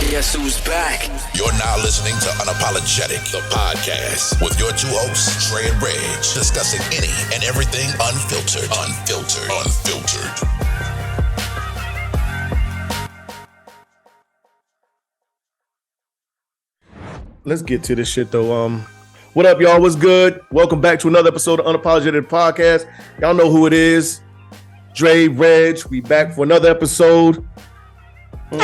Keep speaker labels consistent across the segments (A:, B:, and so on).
A: Guess who's back?
B: You're now listening to Unapologetic, the podcast, with your two hosts, Trey and Reg, discussing any and everything unfiltered.
C: Let's get to this shit though. What up, y'all? What's good? Welcome back to another episode of Unapologetic Podcast. Y'all know who it is. Dre, Reg, we back for another episode. Some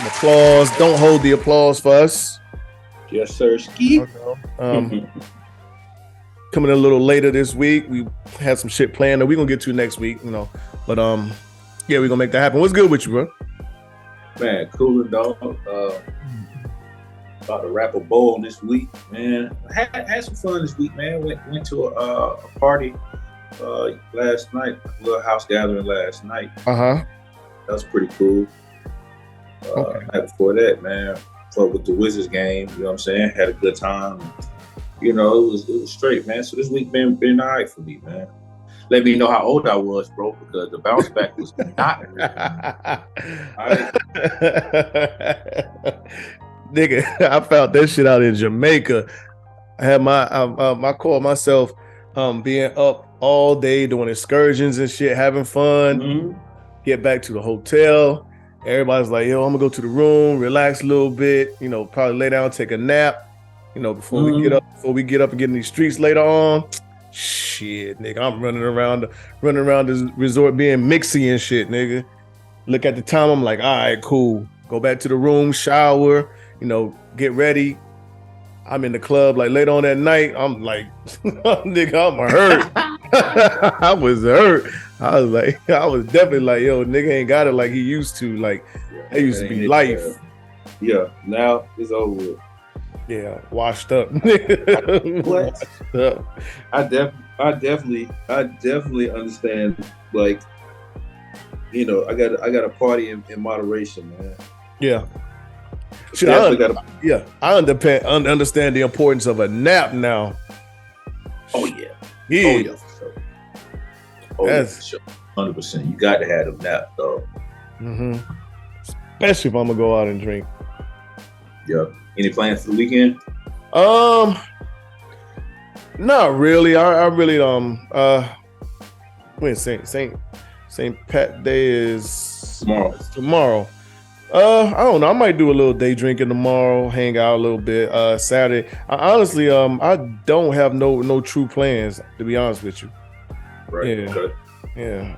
C: applause. Don't hold the applause for us.
D: Yes, sir. Ski.
C: Coming a little later this week. We had some shit planned that we're gonna get to next week, you know. But yeah, we're gonna make that happen. What's good with you, bro?
D: Man, cooler dog. About to wrap a bowl this week, man. Had some fun this week, man. Went to a party last night, a little house gathering last night. That was pretty cool. Night before that, man, fucked with the Wizards game. You know what I'm saying? Had a good time. You know, it was straight, man. So this week been all right for me, man. Let me know how old I was, bro, because the bounce back was not real.
C: Nigga, I found that shit out in Jamaica. I had I called myself being up all day doing excursions and shit, having fun. Get back to the hotel. Everybody's like, yo, I'm gonna go to the room, relax a little bit, you know, probably lay down, take a nap, you know, before we get up and get in these streets later on. Shit, nigga, I'm running around this resort being mixy and shit, nigga. Look at the time, I'm like, all right, cool. Go back to the room, shower, you know, get ready. I'm in the club like later on that night. I'm like, nigga, I'm hurt. I was hurt. I was definitely like, yo, nigga ain't got it like he used to. Like, it used to be life.
D: Yeah, now it's over with.
C: Yeah, washed up.
D: What?
C: Washed up.
D: I definitely understand. Like, you know, I got a party in moderation, man.
C: Yeah. Shit, I understand the importance of a nap now.
D: Oh yeah.
C: Yeah.
D: Oh yeah, for sure. Oh yeah, for sure. 100%. You got to have a nap, though.
C: Especially if I'm gonna go out and drink.
D: Yeah. Any plans for the weekend?
C: Not really. I really when Saint Pat Day is tomorrow. I don't know. I might do a little day drinking tomorrow, hang out a little bit. Saturday. Honestly, I don't have no true plans, to be honest with you.
D: Right.
C: Yeah.
D: Okay.
C: Yeah.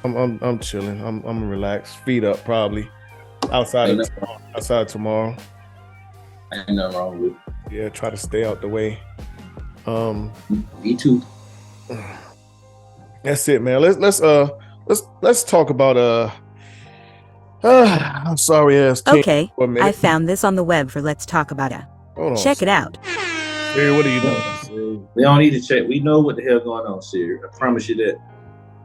C: I'm chilling. I'm relaxed. Feet up probably. Outside tomorrow.
D: Ain't nothing wrong with it.
C: Yeah, try to stay out the way.
D: Me too.
C: That's it, man. Let's talk about I'm sorry ass.
E: Okay, I found this on the web for Let's Talk About It. Check it out.
C: Siri, what are you doing?
D: We don't need to check. We know what the hell going on, Ciara. I promise you that.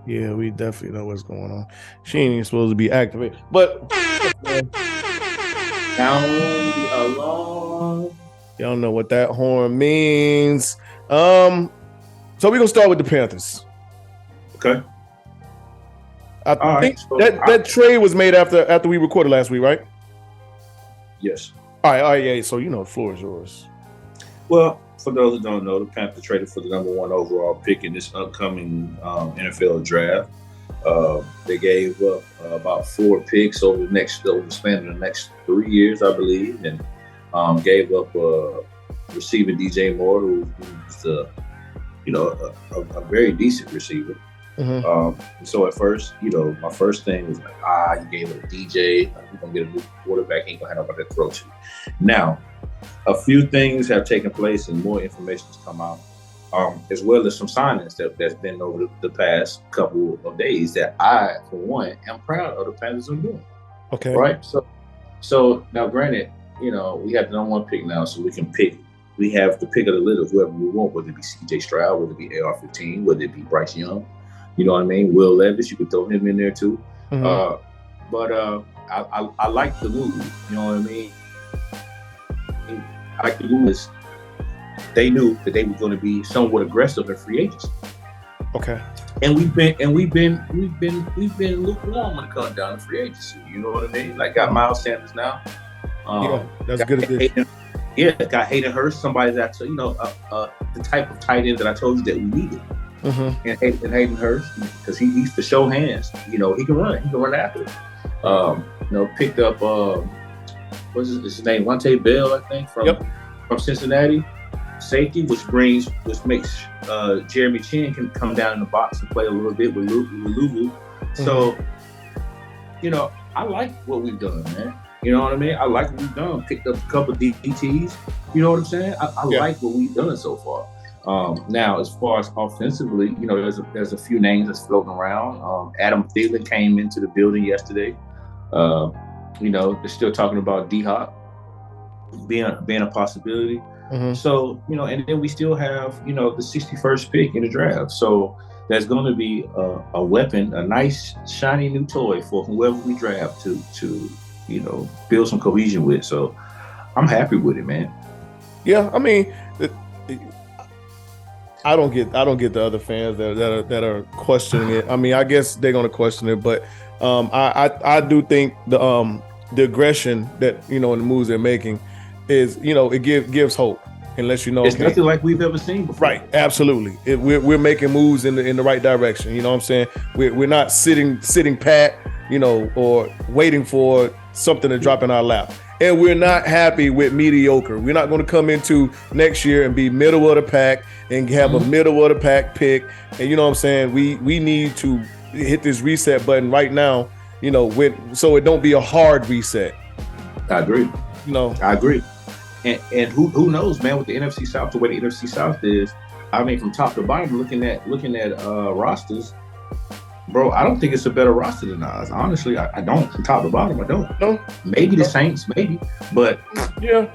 C: Yeah, we definitely know what's going on. She ain't even supposed to be activated, but
D: down along.
C: Y'all know what that horn means. So we're gonna start with the Panthers.
D: Okay.
C: I think that trade was made after we recorded last week, right?
D: Yes.
C: All right, yeah. So you know, the floor is yours.
D: Well, for those who don't know, the Panthers traded for the number 1 overall pick in this upcoming NFL draft. They gave up about 4 picks over the span of the next 3 years, I believe, and gave up receiver DJ Moore, who's a very decent receiver. So at first, you know, my first thing was like, you gave it a DJ. We're gonna get a new quarterback. He ain't gonna have nobody to throw to. Now, a few things have taken place and more information has come out, as well as some signings that's been over the past couple of days that I, for one, am proud of the Panthers are doing.
C: Okay.
D: Right. So now, granted, you know, we have the number 1 pick now, so we can pick. We have the pick of the litter of whoever we want, whether it be C.J. Stroud, whether it be AR-15, whether it be Bryce Young. You know what I mean? Will Levis, you could throw him in there too. But I like the move. You know what I mean? I like the move. They knew that they were going to be somewhat aggressive in free agency.
C: Okay.
D: And we've been lukewarm when it comes down to free agency. You know what I mean? Like got Miles Sanders now.
C: That's good addition.
D: Got Hayden Hurst, somebody that's the type of tight end that I told you that we needed. And Hayden Hurst, because he's for show hands. You know, he can run. He can run after it. Picked up what's his name? Monte Bell, I think, from Cincinnati. Safety, which makes Jeremy Chin can come down in the box and play a little bit with Lulu. So, I like what we've done, man. You know what I mean? I like what we've done. Picked up a couple of DTs. You know what I'm saying? I like what we've done so far. Now, as far as offensively, there's a few names that's floating around. Adam Thielen came into the building yesterday. They're still talking about D-Hop being a possibility. So, and then we still have, the 61st pick in the draft. So there's going to be a weapon, a nice, shiny new toy for whoever we draft to build some cohesion with. So I'm happy with it, man. Yeah,
C: I mean, I don't get the other fans that are questioning it. I mean, I guess they're going to question it, but I do think the aggression that in the moves they're making is it gives hope and lets you know
D: it's nothing like we've ever seen before.
C: Right, absolutely. We're making moves in the right direction. You know what I'm saying? We're not sitting pat, or waiting for something to drop in our lap. And we're not happy with mediocre. We're not going to come into next year and be middle of the pack and have a middle of the pack pick. And you know what I'm saying? We need to hit this reset button right now, so it don't be a hard reset.
D: I agree. I agree. And who knows, man, with the NFC South, the way the NFC South is, I mean, from top to bottom, looking at rosters, bro, I don't think it's a better roster than ours. Honestly, I don't. From top to bottom, I don't. No. Maybe the Saints, maybe, but
C: yeah.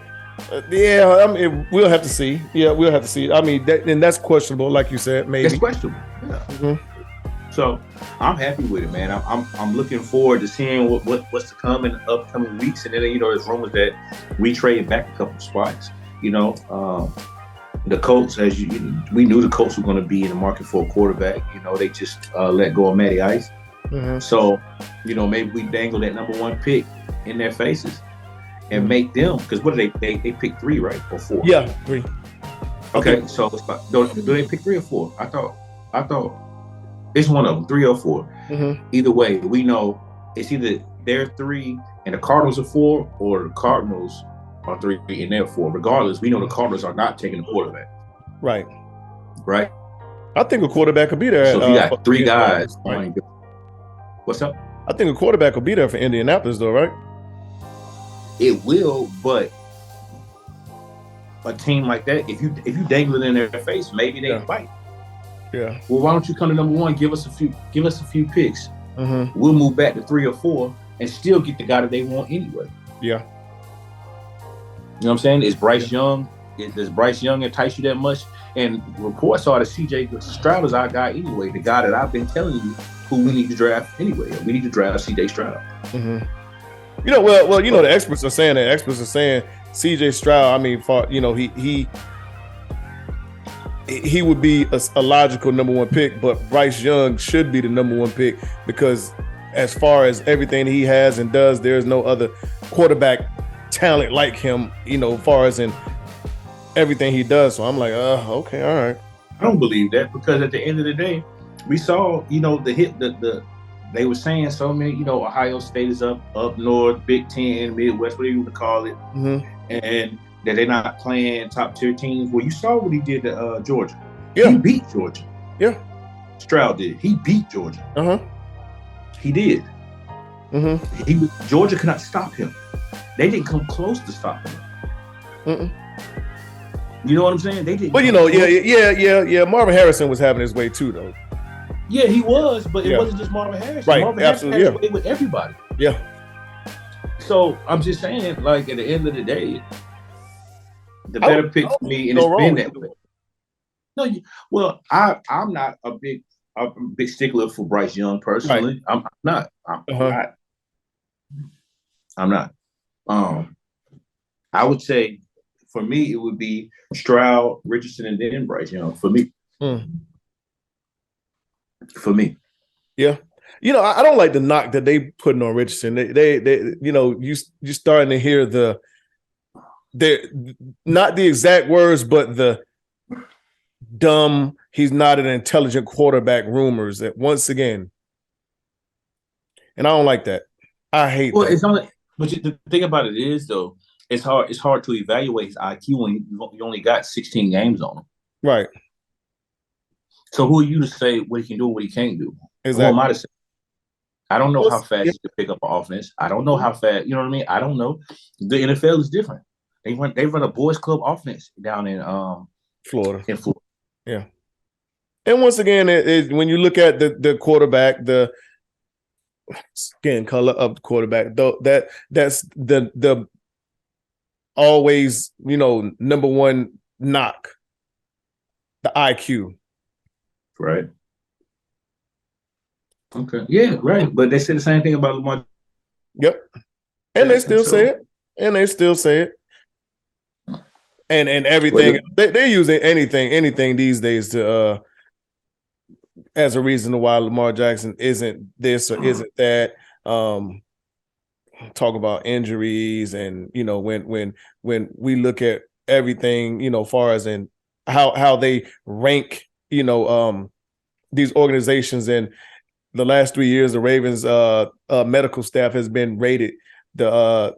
C: I mean, we'll have to see. Yeah, we'll have to see. I mean, that's questionable, like you said. Maybe
D: it's questionable. Yeah. So I'm happy with it, man. I'm looking forward to seeing what's to come in the upcoming weeks. And then there's rumors that we trade back a couple of spots. The Colts, we knew the Colts were going to be in the market for a quarterback. They just let go of Matty Ice. So maybe we dangle that number 1 pick in their faces and make them, because what did they picked 3, right, or 4?
C: Yeah, 3.
D: Okay, so do they pick 3 or 4? I thought. It's one of them, 3 or 4. Either way, we know it's either they're 3 and the Cardinals are 4, or the Cardinals are 3 and they're 4. Regardless, we know the Cardinals are not taking a quarterback.
C: Right.
D: I
C: think a quarterback could be there.
D: So if you got 3 guys, right. What's up?
C: I think a quarterback will be there for Indianapolis, though, right?
D: It will, but a team like that, if you dangle it in their face, maybe they fight.
C: Yeah.
D: Well, why don't you come to number 1? Give us a few picks. We'll move back to 3 or 4 and still get the guy that they want anyway.
C: Yeah.
D: You know what I'm saying? Is Bryce Young? Does Bryce Young entice you that much? And reports are that CJ Stroud is our guy anyway. The guy that I've been telling you who we need to draft anyway. We need to draft CJ Stroud.
C: The experts are saying that. Experts are saying CJ Stroud. I mean, he would be a logical number 1 pick, but Bryce Young should be the number 1 pick because as far as everything he has and does, there's no other quarterback talent like him, as far as in everything he does. So I'm like, okay, all right.
D: I don't believe that, because at the end of the day, we saw, they were saying so many, Ohio State is up north, Big Ten, Midwest, whatever you want to call it, and that they're not playing top tier teams. Well, you saw what he did to Georgia. Yeah. He beat Georgia.
C: Yeah.
D: Stroud did. He beat Georgia. He did. Georgia could not stop him. They didn't come close to stopping him. You know what I'm saying? They didn't.
C: But yeah. Marvin Harrison was having his way too, though.
D: Yeah, he was, but it wasn't just Marvin Harrison.
C: Right,
D: Marvin
C: absolutely.
D: Harrison had his way with everybody.
C: Yeah.
D: So I'm just saying, like, at the end of the day, the better pick for me, and it's been that way. No, well, I'm not a big stickler for Bryce Young personally. Right. I'm not. I'm not. I would say for me it would be Stroud, Richardson, and then Bryce Young for me. For me.
C: Yeah. I don't like the knock that they putting on Richardson. They you starting to hear they're not the exact words, but the dumb, he's not an intelligent quarterback rumors that once again. And I don't like that. I hate that.
D: It's only, but the thing about it is though, it's hard to evaluate his IQ when you only got 16 games on him.
C: Right.
D: So who are you to say what he can do and what he can't do?
C: Exactly.
D: Who am I to say? I don't know how fast he can pick up an offense. I don't know how fast, you know what I mean? I don't know. The NFL is different. They run a boys club offense down in
C: Florida.
D: In Florida.
C: Yeah. And once again, when you look at the quarterback, the skin color of the quarterback, though, that's the always, number one knock, the IQ.
D: Right. Okay. Yeah, right. But they say the same thing about Lamar.
C: Yep. And they still say it. And they still say it. And everything. They're using anything these days to as a reason why Lamar Jackson isn't this or isn't that. Talk about injuries and when we look at everything, far as in how they rank, these organizations in the last 3 years, the Ravens medical staff has been rated the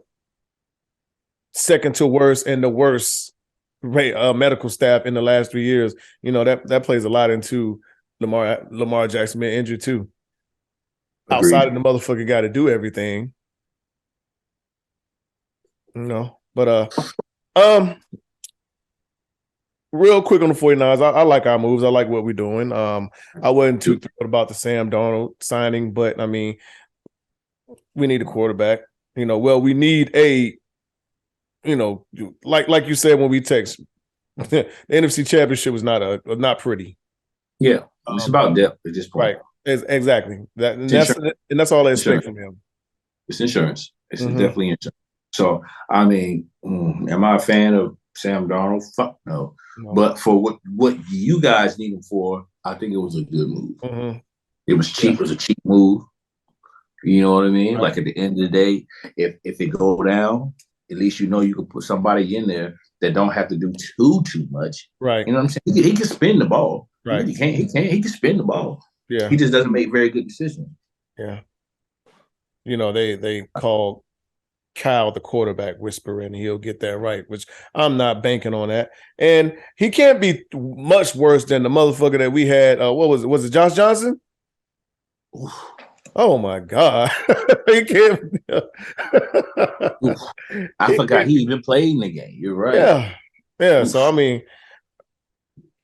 C: second to worst and the worst medical staff in the last 3 years. That plays a lot into Lamar Jackson being injured too. Agreed. Outside of the motherfucker got to do everything. But real quick on the 49ers, I like our moves. I like what we're doing. I wasn't too thrilled about the Sam Darnold signing, but I mean, we need a quarterback. We need like you said when we text, the NFC Championship was not pretty.
D: Yeah, it's about depth at this point.
C: Right, exactly. That's all I expect from him.
D: It's insurance. It's definitely insurance. So, I mean, am I a fan of Sam Darnold? Fuck no. But for what you guys need him for, I think it was a good move. Mm-hmm. It was cheap. It was a cheap move. You know what I mean? Right. Like at the end of the day, if it go down, at least you can put somebody in there that don't have to do too much. Right. You know what I'm saying? He can spin the ball. Right. He can spin the ball. Yeah. He just doesn't make very good decisions.
C: Yeah. They call Kyle the quarterback whisperer, and he'll get that right, which I'm not banking on that. And he can't be much worse than the motherfucker that we had. What was it? Was it Josh Johnson? Oof. Oh my God. He can't.
D: I forgot he even played in the game. You're right.
C: Yeah. Yeah. Oof. So I mean,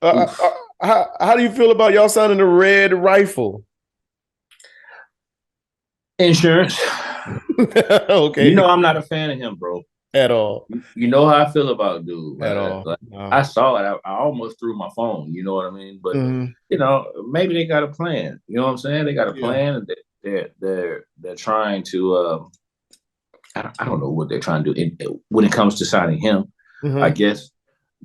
C: how do you feel about y'all signing the Red Rifle?
D: Insurance.
C: Okay.
D: I'm not a fan of him, bro.
C: At all.
D: You know how I feel about dude.
C: At all.
D: Like, no. I saw it. I almost threw my phone. You know what I mean? But maybe they got a plan. You know what I'm saying? They got a plan. They're trying to. I don't know what they're trying to do when it comes to signing him. I guess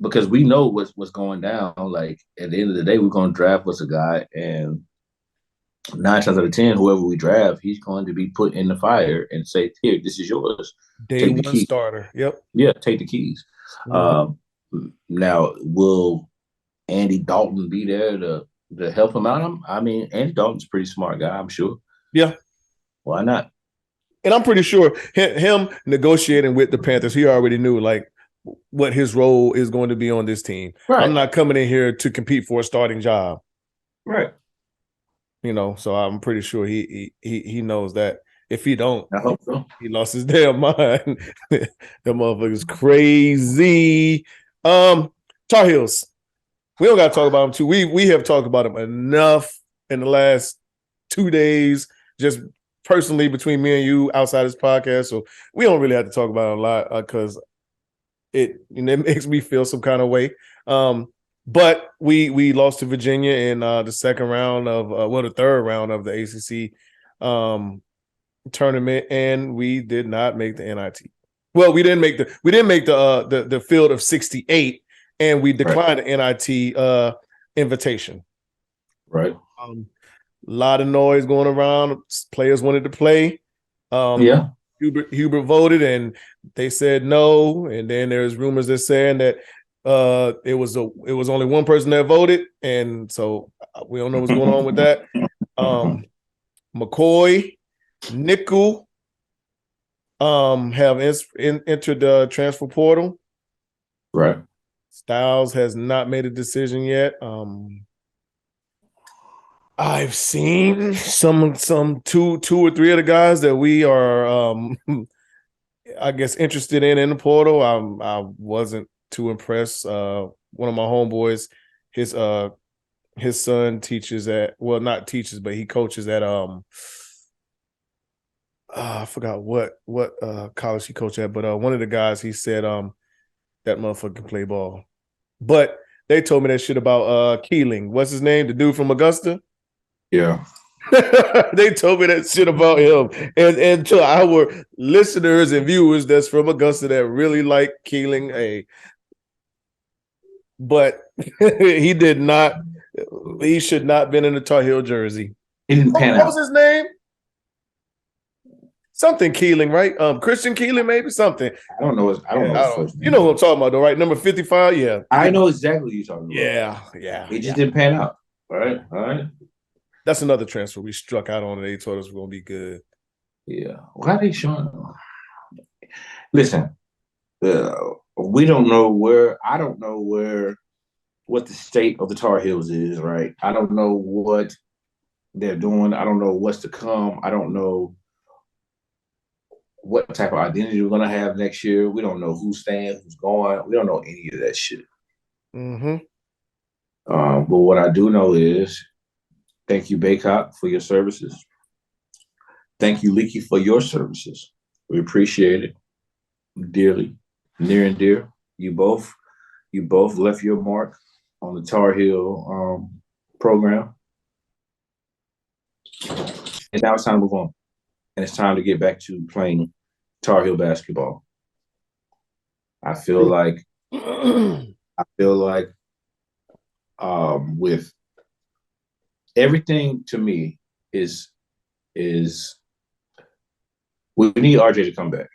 D: because we know what's going down. Like at the end of the day, we're going to draft us a guy, and 9 times out of 10, whoever we draft, he's going to be put in the fire and say, "Here, this is yours."
C: Day one starter. Yep.
D: Yeah, take the keys. Now, will Andy Dalton be there to help him out? I mean, Andy Dalton's a pretty smart guy, I'm sure.
C: Yeah.
D: Why not?
C: And I'm pretty sure him negotiating with the Panthers, he already knew like what his role is going to be on this team. Right. I'm not coming in here to compete for a starting job.
D: Right.
C: So I'm pretty sure he knows that. If he don't,
D: I hope so.
C: He lost his damn mind. That motherfucker's crazy. Tar Heels. We don't got to talk about him too. We have talked about him enough in the last 2 days, just personally between me and you outside this podcast. So we don't really have to talk about it a lot because it makes me feel some kind of way. But we lost to Virginia in the second round of the third round of the ACC tournament, and we did not make the NIT. Well, we didn't make the field of 68, and we declined the NIT invitation.
D: Right.
C: lot of noise going around. Players wanted to play. Hubert voted, and they said no. And then there's rumors that saying that it was only one person that voted, and so we don't know what's going on with that. McCoy, Nickel, have entered the transfer portal.
D: Right.
C: Styles has not made a decision yet. I've seen some two or three of the guys that we are, I guess, interested in the portal. I wasn't too impressed. One of my homeboys, his son teaches not teaches, but he coaches at I forgot what college he coached at, but one of the guys, he said that motherfucker can play ball. But they told me that shit about Keeling. What's his name? The dude from Augusta?
D: Yeah.
C: They told me that shit about him. And to our listeners and viewers that's from Augusta that really like Keeling, but he did not. He should not have been in the Tar Heel jersey.
D: He didn't pan out.
C: What was his name? Something Keeling, right? Christian Keeling, maybe something.
D: I don't know. I don't know his first name.
C: You know who I'm talking about, though, right? Number 55. Yeah,
D: I know exactly what you're talking
C: Yeah.
D: about. He just didn't pan out. All right.
C: That's another transfer we struck out on, and they told us we're gonna be good.
D: Yeah. Why are they showing? Listen, we don't know where. I don't know what the state of the Tar Heels is. Right. I don't know what they're doing. I don't know what's to come. I don't know what type of identity we're gonna have next year. We don't know who's staying, who's going. We don't know any of that shit.
C: Mm-hmm.
D: But what I do know is, thank you, Baycock, for your services. Thank you, Leaky, for your services. We appreciate it dearly, near and dear. You both left your mark on the Tar Heel program. And now it's time to move on. And it's time to get back to playing Tar Heel basketball. I feel like with everything, to me, is we need RJ to come back.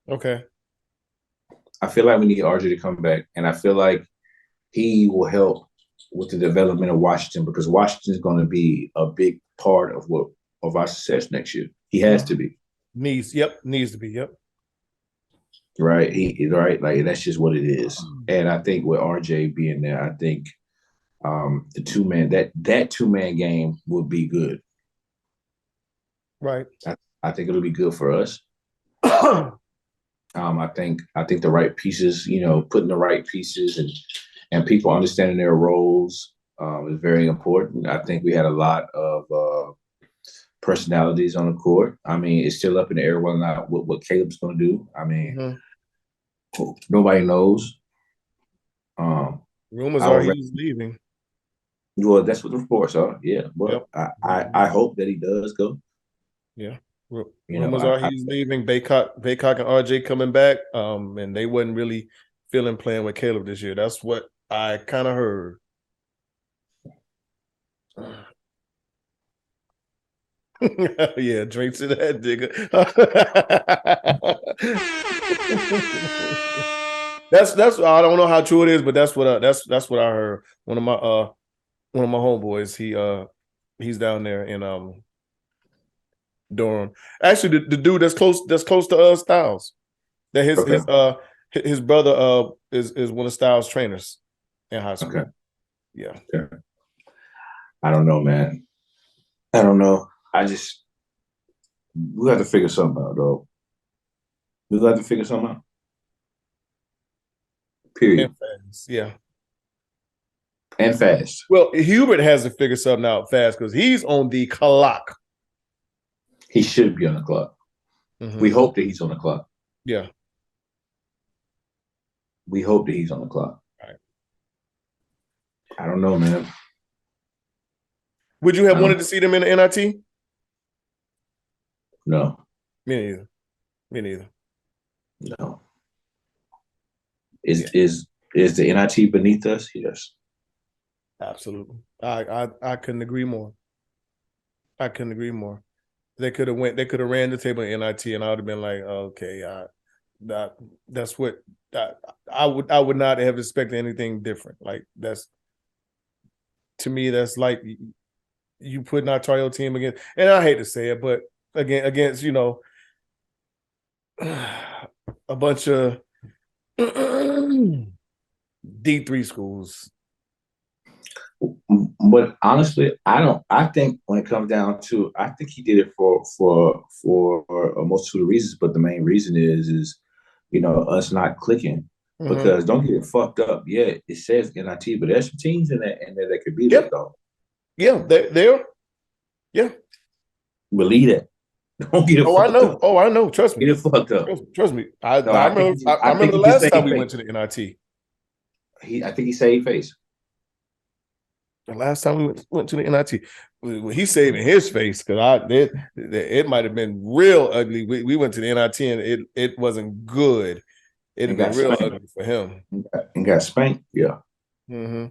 C: Okay.
D: I feel like we need RJ to come back, and I feel like he will help with the development of Washington, because Washington is going to be a big part of our success next year. He has to be. Needs
C: to be. Yep.
D: Right. Right. Like, that's just what it is. And I think with RJ being there, I think the that two-man game would be good.
C: Right.
D: I think it'll be good for us. I think the right pieces, putting the right pieces and people understanding their roles is very important. I think we had a lot of personalities on the court. I mean, it's still up in the air whether or not what Caleb's going to do. I mean, nobody knows.
C: Rumors are he's leaving.
D: Well, that's what the reports are. Yeah, but yep. I hope that he does go.
C: Yeah. Rumors are he's leaving. Baycock and RJ coming back. And they wasn't really feeling playing with Caleb this year. That's what I kind of heard. Yeah, drink to that, digger. That's I don't know how true it is, but that's what I heard. One of my homeboys, he's down there in Durham. Actually, the dude that's close to Styles. That his brother is one of Styles' trainers in high school.
D: Okay.
C: Yeah.
D: Okay. I don't know, man. I don't know. We got to figure something out, though. We got to figure something out. Period.
C: And fast. Yeah.
D: And fast.
C: Well, Hubert has to figure something out fast because he's on the clock.
D: He should be on the clock. Mm-hmm. We hope that he's on the clock.
C: Yeah.
D: We hope that he's on the clock.
C: Right.
D: I don't know, man.
C: Would you have wanted to see them in the NIT?
D: No.
C: Me neither.
D: No. Is the NIT beneath us? Yes.
C: Absolutely. I couldn't agree more. I couldn't agree more. They could have ran the table in NIT, and I would have been like, okay, that's what I would not have expected anything different. Like to me, that's like you putting our trial team against, and I hate to say it, but against a bunch of D3 schools.
D: But honestly, I think when it comes down to, I think he did it for a multitude of reasons. But the main reason is us not clicking. Because don't get it fucked up. Yeah, it says NIT, but there's some teams in there that could be there though.
C: Yeah, they're. Yeah.
D: Believe it. Don't get it fucked up.
C: Oh, I know. Trust me.
D: Get it fucked up.
C: Trust me. I remember the last time we went to the NIT.
D: I think he saved face.
C: The last time we went to the NIT, he's saving his face because it might have been real ugly. We went to the NIT and it wasn't good. It'd been real ugly for him.
D: And got spanked. Yeah.
C: Mm-hmm.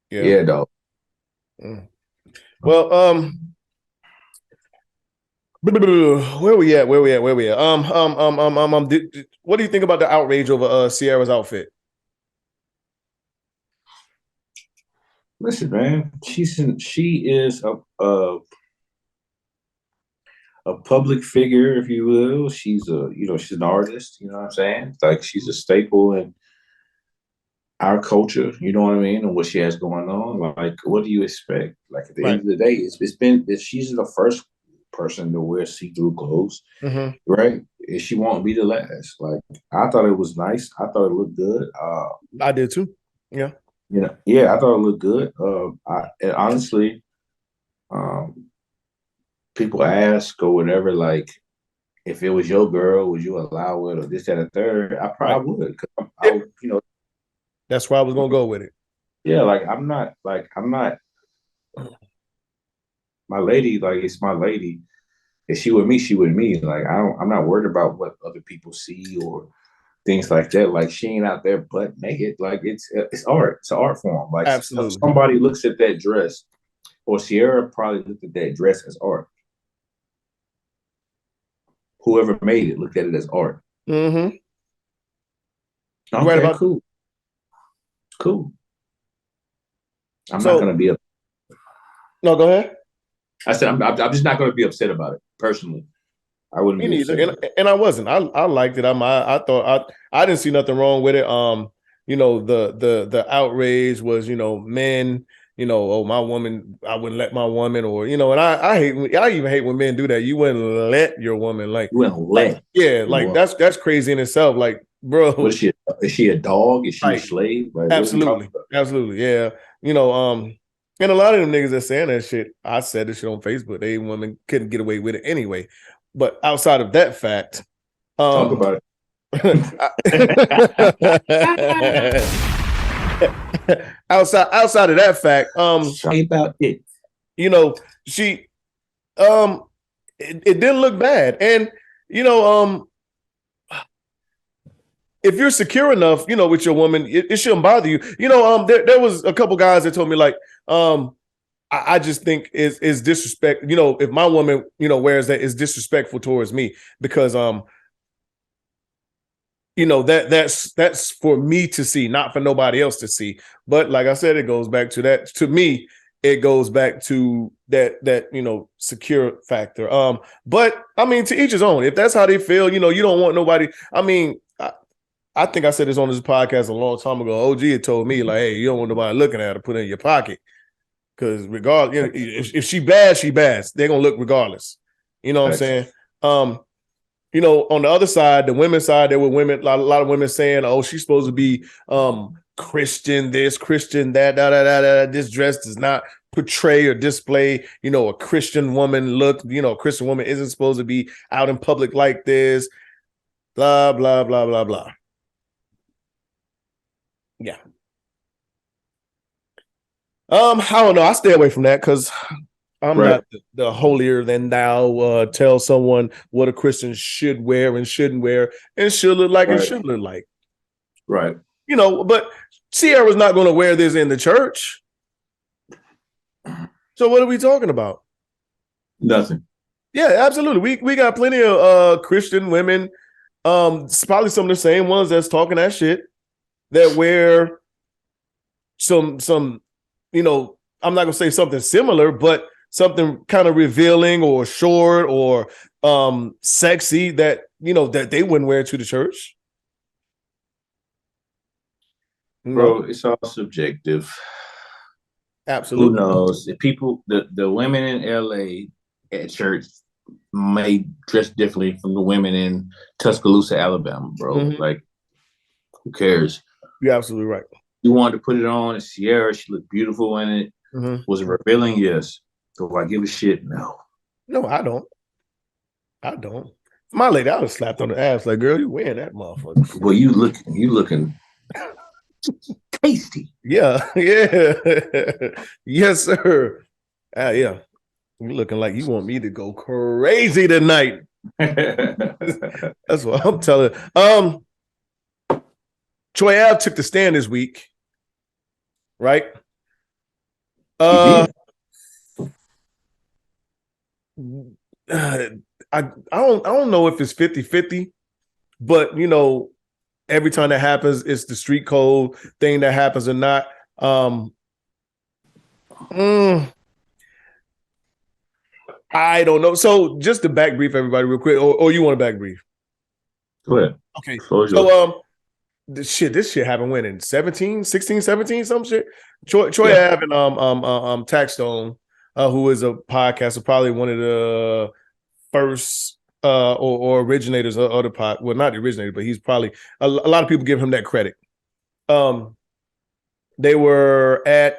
D: Yeah, dog.
C: Mm. Well, where we at? What do you think about the outrage over Ciara's outfit?
D: Listen, man, she is a public figure, if you will. She's she's an artist. You know what I'm saying? Like, she's a staple in our culture. You know what I mean? And what she has going on. Like, what do you expect? Like, at the end of the day, she's the first person to wear see-through clothes, right? And she won't be the last. Like, I thought it was nice. I thought it looked good.
C: I did too. Yeah.
D: Yeah, I thought it looked good. And honestly, people ask or whatever, like, if it was your girl, would you allow it or this, that, and third? I probably would.
C: That's where I was gonna go with it.
D: Yeah, like I'm not. My lady, like, it's my lady. If she with me, she with me. Like, I'm not worried about what other people see or things like that. Like, she ain't out there butt naked. Like, it's art. It's an art form. Like,
C: absolutely.
D: Somebody looks at that dress, or Ciara probably looked at that dress as art. Whoever made it looked at it as art.
C: Mm-hmm.
D: Okay, right about cool. Cool. I'm not gonna be a.
C: No, go ahead.
D: I said I'm just not gonna be upset about it personally. I wouldn't.
C: Me neither, and I wasn't. I liked it. I thought I didn't see nothing wrong with it. The outrage was, men, oh, my woman, I wouldn't let my woman, or and I even hate when men do that. You wouldn't let your woman, like,
D: you wouldn't let.
C: Yeah, like that's crazy in itself. Like, bro,
D: what is she? Is she a dog? Is she a slave? Like,
C: absolutely, yeah. And a lot of them niggas that saying that shit, I said this shit on Facebook. They women couldn't get away with it anyway. But outside of that fact,
D: talk about it.
C: outside of that fact,
D: about it.
C: She it didn't look bad. And if you're secure enough, with your woman, it shouldn't bother you. There was a couple guys that told me, like, I just think is disrespect. If my woman, wears that, is disrespectful towards me, because that's for me to see, not for nobody else to see. But like I said, it goes back to that. To me, it goes back to that secure factor. But I mean, to each his own. If that's how they feel, you don't want nobody. I mean, I think I said this on this podcast a long time ago. OG had told me, like, hey, you don't want nobody looking at her, put it in your pocket. Because regardless, if she bad, she bad. They're gonna look regardless. You know what I'm saying? On the other side, the women's side, there were women, a lot of women saying, oh, she's supposed to be Christian this, Christian that, this dress does not portray or display, a Christian woman look. A Christian woman isn't supposed to be out in public like this. Blah, blah, blah, blah, blah. Yeah. I don't know. I stay away from that because I'm not the holier than thou. Tell someone what a Christian should wear and shouldn't wear and should look like and should look like.
D: Right.
C: But Ciara's not going to wear this in the church. So what are we talking about?
D: Nothing.
C: Yeah, absolutely. We got plenty of Christian women. It's probably some of the same ones that's talking that shit that wear some I'm not gonna say something similar, but something kind of revealing or short or sexy that that they wouldn't wear to the church.
D: Bro, it's all subjective.
C: Absolutely.
D: Who knows? The women in LA at church may dress differently from the women in Tuscaloosa, Alabama, bro.
C: Mm-hmm.
D: Like, who cares?
C: You're absolutely right.
D: You wanted to put it on, and Ciara, she looked beautiful in it.
C: Mm-hmm.
D: Was it revealing? Yes. Do I give a shit? No.
C: No, I don't. My lady, I was slapped on the ass like, girl, you wearing that motherfucker.
D: Well, you looking tasty.
C: Yeah. Yes, sir. Yeah. You looking like you want me to go crazy tonight. That's what I'm telling. Troy Ave took the stand this week, right? I don't know if it's 50-50, but every time that happens, it's the street code thing that happens or not. I don't know. So just to back brief everybody real quick, or you want to back brief?
D: Go ahead.
C: Okay. So this shit happened when in 16, 17, some shit. Troy Ave and Taxstone, who is a podcaster, probably one of the first or originators of the pod. Well, not the originator, but he's probably a lot of people give him that credit. They were at,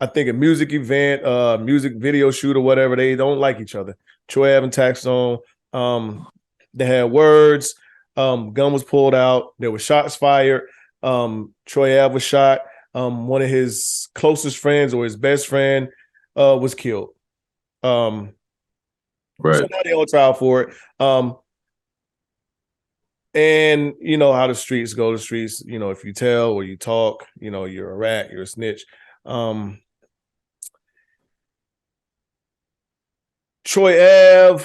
C: I think, a music event, music video shoot or whatever. They don't like each other. Troy Ave and Taxstone, they had words. Gun was pulled out. There were shots fired. Troy Ave was shot. One of his closest friends or his best friend was killed. Right. So now they're on trial for it. And you know how the streets go. The streets, if you tell or you talk, you're a rat, you're a snitch. Troy Ave,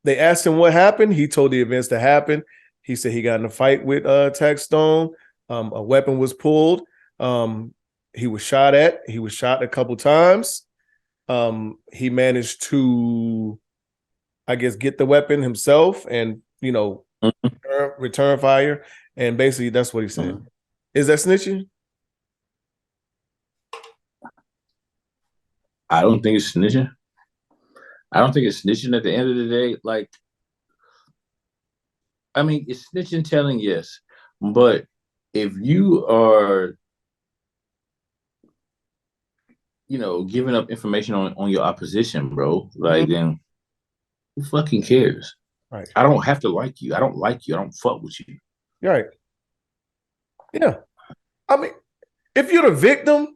C: they asked him what happened. He told the events that happened. He said he got in a fight with Taxstone. A weapon was pulled. He was shot at. He was shot a couple times. He managed to, I guess, get the weapon himself and, return fire. And basically that's what he said. Mm-hmm. Is that snitching?
D: I don't think it's snitching. I don't think it's snitching at the end of the day. Like, I mean, it's snitching telling, yes. But if you are, giving up information on your opposition, bro, like, then who fucking cares?
C: Right.
D: I don't have to like you. I don't like you. I don't fuck with you.
C: Right. Yeah. I mean, if you're the victim,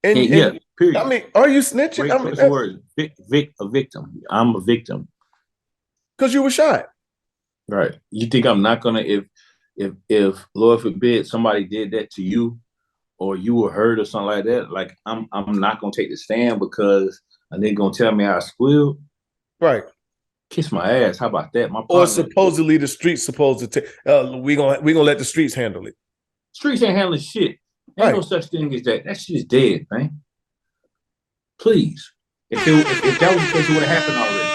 C: period. I mean, are you snitching?
D: Great,
C: I mean,
D: that's the word. A victim. I'm a victim.
C: Because you were shot.
D: Right. You think I'm not gonna, if Lord forbid somebody did that to you or you were hurt or something like that, like I'm not gonna take the stand because a nigga gonna tell me I squealed.
C: Right.
D: Kiss my ass. How about that? My
C: or supposedly the streets supposed to take. We gonna let the streets handle it.
D: Streets ain't handling shit. Ain't no such thing as that. That shit is dead, man. Please. If that was the case, it would have happened already.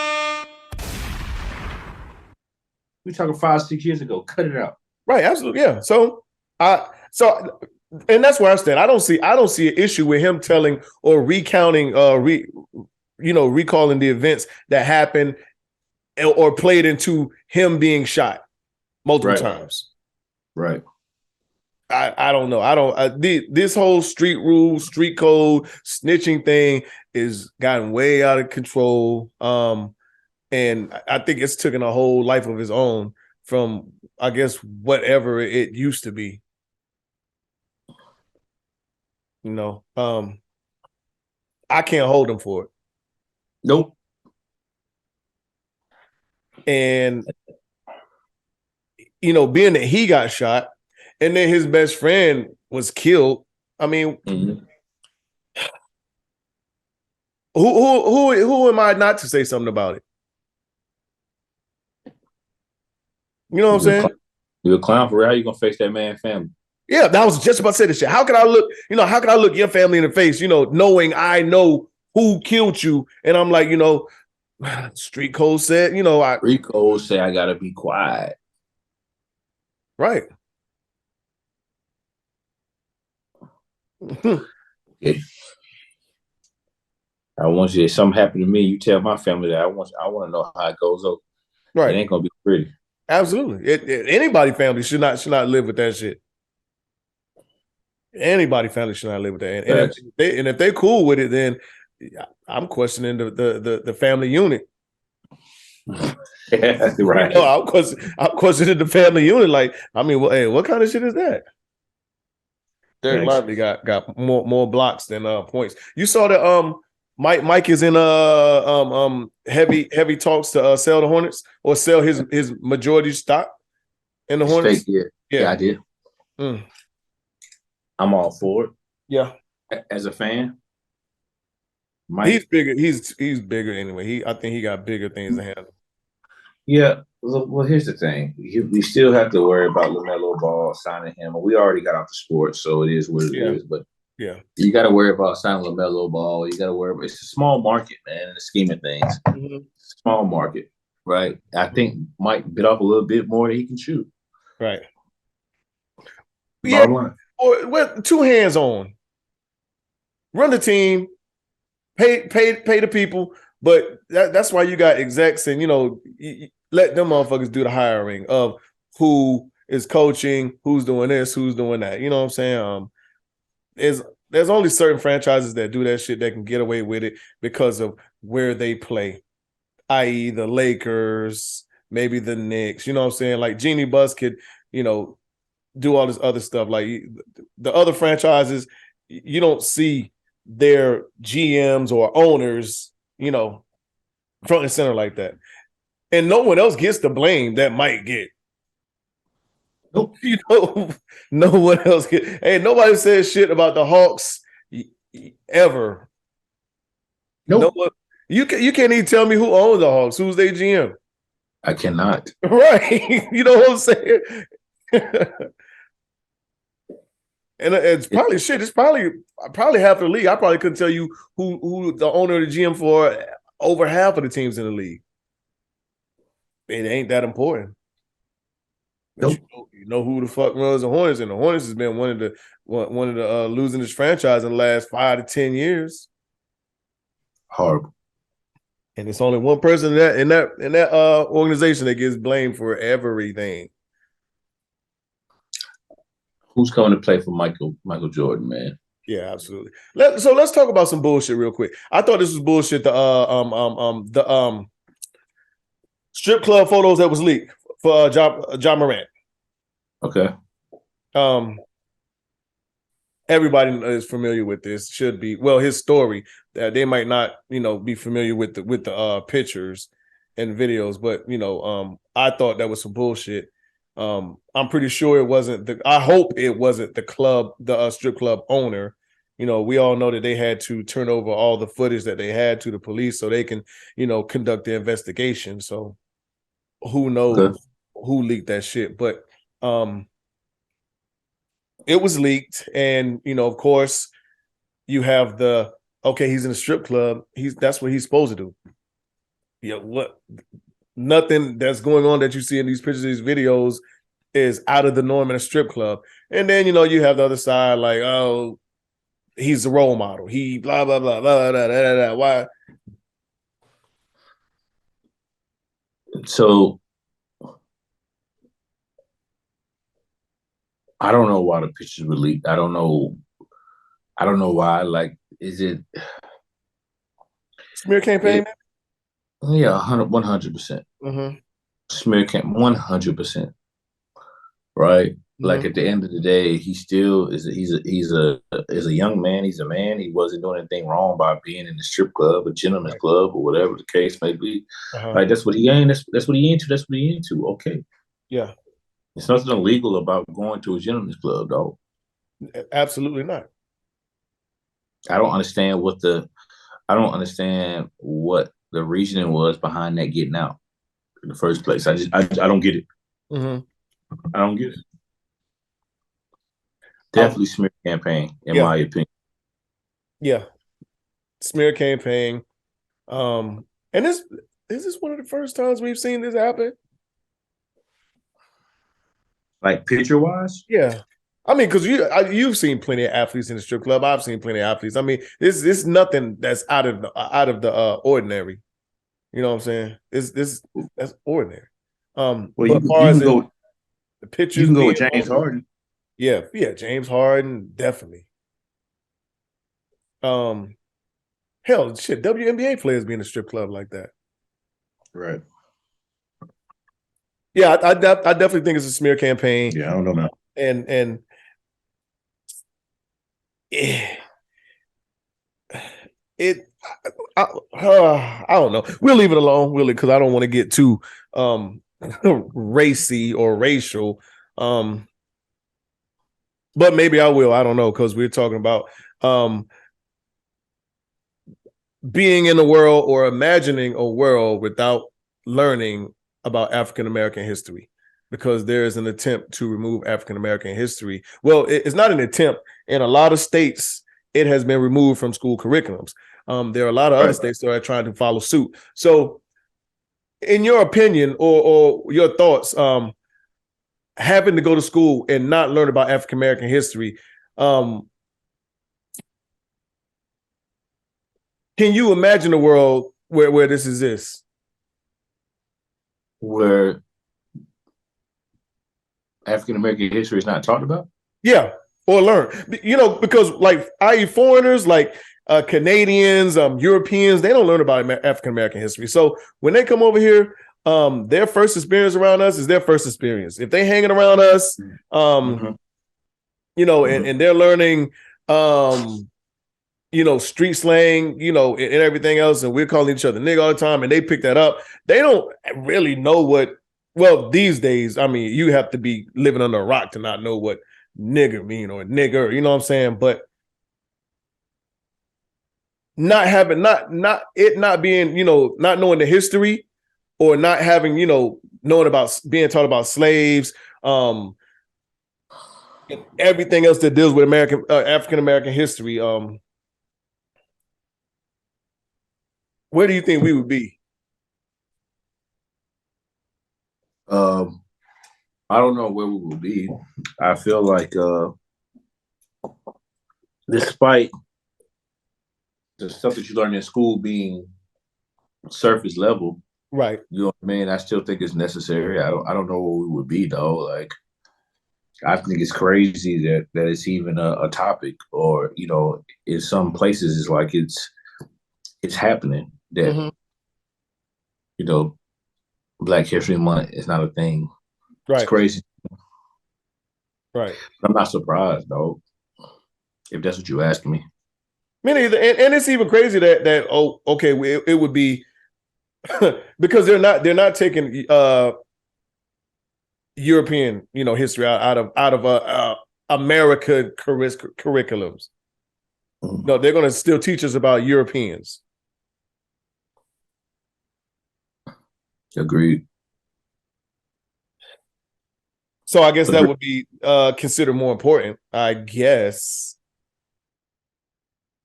D: We talking 5-6 years ago. Cut it out.
C: Right. Absolutely. Yeah. And that's where I stand. I don't see an issue with him telling or recounting, recalling the events that happened or played into him being shot multiple times.
D: Right.
C: I don't know. This whole street rule, street code, snitching thing is gotten way out of control. And I think it's taken a whole life of its own from, I guess, whatever it used to be. I can't hold him for it.
D: Nope.
C: And, being that he got shot and then his best friend was killed, I mean, who am I not to say something about it? You know what I'm saying?
D: You're a clown for real. How you gonna face that man's family?
C: Yeah, that was just about to say this shit. How can I look, how can I look your family in the face, knowing I know who killed you? And I'm like, street code said,
D: Street code say I gotta be quiet.
C: Right.
D: Okay. I want you, if something happened to me, you tell my family that I want to know how it goes over.
C: Right.
D: It ain't gonna be pretty.
C: Absolutely. Anybody family should not live with that shit. Anybody family should not live with that. And if they're cool with it, then I'm questioning the family unit.
D: Yeah, right.
C: I'm questioning the family unit. Like, I mean, what kind of shit is that? Derek Lively got more blocks than points. You saw that Mike is in heavy talks to sell the Hornets or sell his majority stock in the Hornets.
D: Yeah, I did. I'm all for it.
C: Yeah,
D: as a fan, Mike,
C: he's bigger. He's bigger anyway. I think he got bigger things to handle.
D: Yeah. Well, here's the thing. We still have to worry about LaMelo Ball signing him. We already got off the sport, so it is what it is. But
C: yeah,
D: you got to worry about signing LaMelo Ball. You got to worry about, it's a small market, man, in the scheme of things. Mm-hmm. Small market, right? I think Mike bit off a little bit more than he can shoot.
C: Right. Yeah. Or with two hands on. Run the team, pay the people, but that's why you got execs and let them motherfuckers do the hiring of who is coaching, who's doing this, who's doing that. You know what I'm saying? There's only certain franchises that do that shit that can get away with it because of where they play, i.e. the Lakers, maybe the Knicks. You know what I'm saying? Like Jeannie Buss could, do all this other stuff. Like the other franchises, you don't see their GMs or owners, front and center like that. And no one else gets the blame that Mike get. Nope. No one else get. Hey, nobody says shit about the Hawks ever. Nope. No one, you can't even tell me who owns the Hawks. Who's their GM?
D: I cannot.
C: Right. You know what I'm saying? And it's probably shit. It's probably half the league. I probably couldn't tell you who the owner of the GM for over half of the teams in the league. It ain't that important. Nope. You know who the fuck runs the Hornets, and the Hornets has been one of the losingest franchise in the last 5 to 10 years.
D: Horrible.
C: And it's only one person in that organization that gets blamed for everything.
D: Who's coming to play for Michael Jordan, man?
C: Yeah, absolutely. Let's talk about some bullshit real quick. I thought this was bullshit. The strip club photos that was leaked for Ja Morant.
D: Okay.
C: Everybody is familiar with this. Should be his story. They might not, be familiar with the pictures and videos, but I thought that was some bullshit. I'm pretty sure it wasn't I hope it wasn't the strip club owner. We all know that they had to turn over all the footage that they had to the police so they can, conduct the investigation. So who knows who leaked that shit, but it was leaked. And, of course you have he's in a strip club. That's what he's supposed to do. What? Nothing that's going on that you see in these pictures, these videos is out of the norm in a strip club. And then, you have the other side like, oh, he's a role model. He blah, blah, blah, blah, blah, blah, blah, blah. Why?
D: So I don't know why the pictures were leaked. I don't know why. Like, is it
C: smear campaign?
D: Yeah, 100%. Mm-hmm. Smear campaign, 100%. Right. Mm-hmm. Like at the end of the day, he still is. He's a young man. He's a man. He wasn't doing anything wrong by being in the strip club, a gentleman's club, or whatever the case may be. Uh-huh. Like that's what he ain't. That's what he into. That's what he into. Okay.
C: Yeah.
D: It's nothing illegal about going to a gentleman's club, though.
C: Absolutely not.
D: I don't understand what the reasoning was behind that getting out in the first place. I don't get it. I don't get it. Definitely smear campaign, in my opinion.
C: Yeah, smear campaign. And this is one of the first times we've seen this happen.
D: Like picture wise?
C: Yeah. I mean, because you've seen plenty of athletes in the strip club. I've seen plenty of athletes. I mean, this nothing that's out of the ordinary. You know what I'm saying? That's ordinary.
D: Well, you can go.
C: The pictures.
D: You can go with James Harden.
C: Yeah, James Harden, definitely. Hell, shit, WNBA players be in a strip club like that.
D: Right.
C: Yeah, I definitely think it's a smear campaign.
D: Yeah, I don't know, man.
C: And I don't know. We'll leave it alone, really, because I don't want to get too racy or racial. But maybe I will. I don't know, because we're talking about being in a world or imagining a world without learning about African American history, because there is an attempt to remove African American history. Well, it's not an attempt. In a lot of states, it has been removed from school curriculums. There are a lot of other states that are trying to follow suit. So, in your opinion or your thoughts, having to go to school and not learn about African American history, can you imagine a world where this exists?
D: Where African American history is not talked about?
C: Yeah, or learn. Because like, i.e. foreigners, like Canadians, Europeans, they don't learn about African American history. So when they come over here, their first experience around us is their first experience. If they hanging around us, and they're learning, street slang, and everything else, and we're calling each other nigga all the time, and they pick that up. They don't really know well, these days, I mean, you have to be living under a rock to not know what nigger mean or nigger, you know what I'm saying? But not being, not knowing the history, or not having, knowing about being taught about slaves, and everything else that deals with African American history. Where do you think we would be?
D: I don't know where we will be. I feel like, despite the stuff that you learn in school being surface level,
C: right?
D: You know what I mean? I still think it's necessary. I don't know where we would be though. Like, I think it's crazy that it's even a topic, or in some places it's like it's happening that Black History Month is not a thing. Right. It's crazy.
C: Right.
D: I'm not surprised though, if that's what you asked me.
C: Me neither. And it's even crazy that it would be because they're not taking European history out of American curriculums. No, they're going to still teach us about Europeans.
D: Agreed.
C: So I guess that would be considered more important, I guess.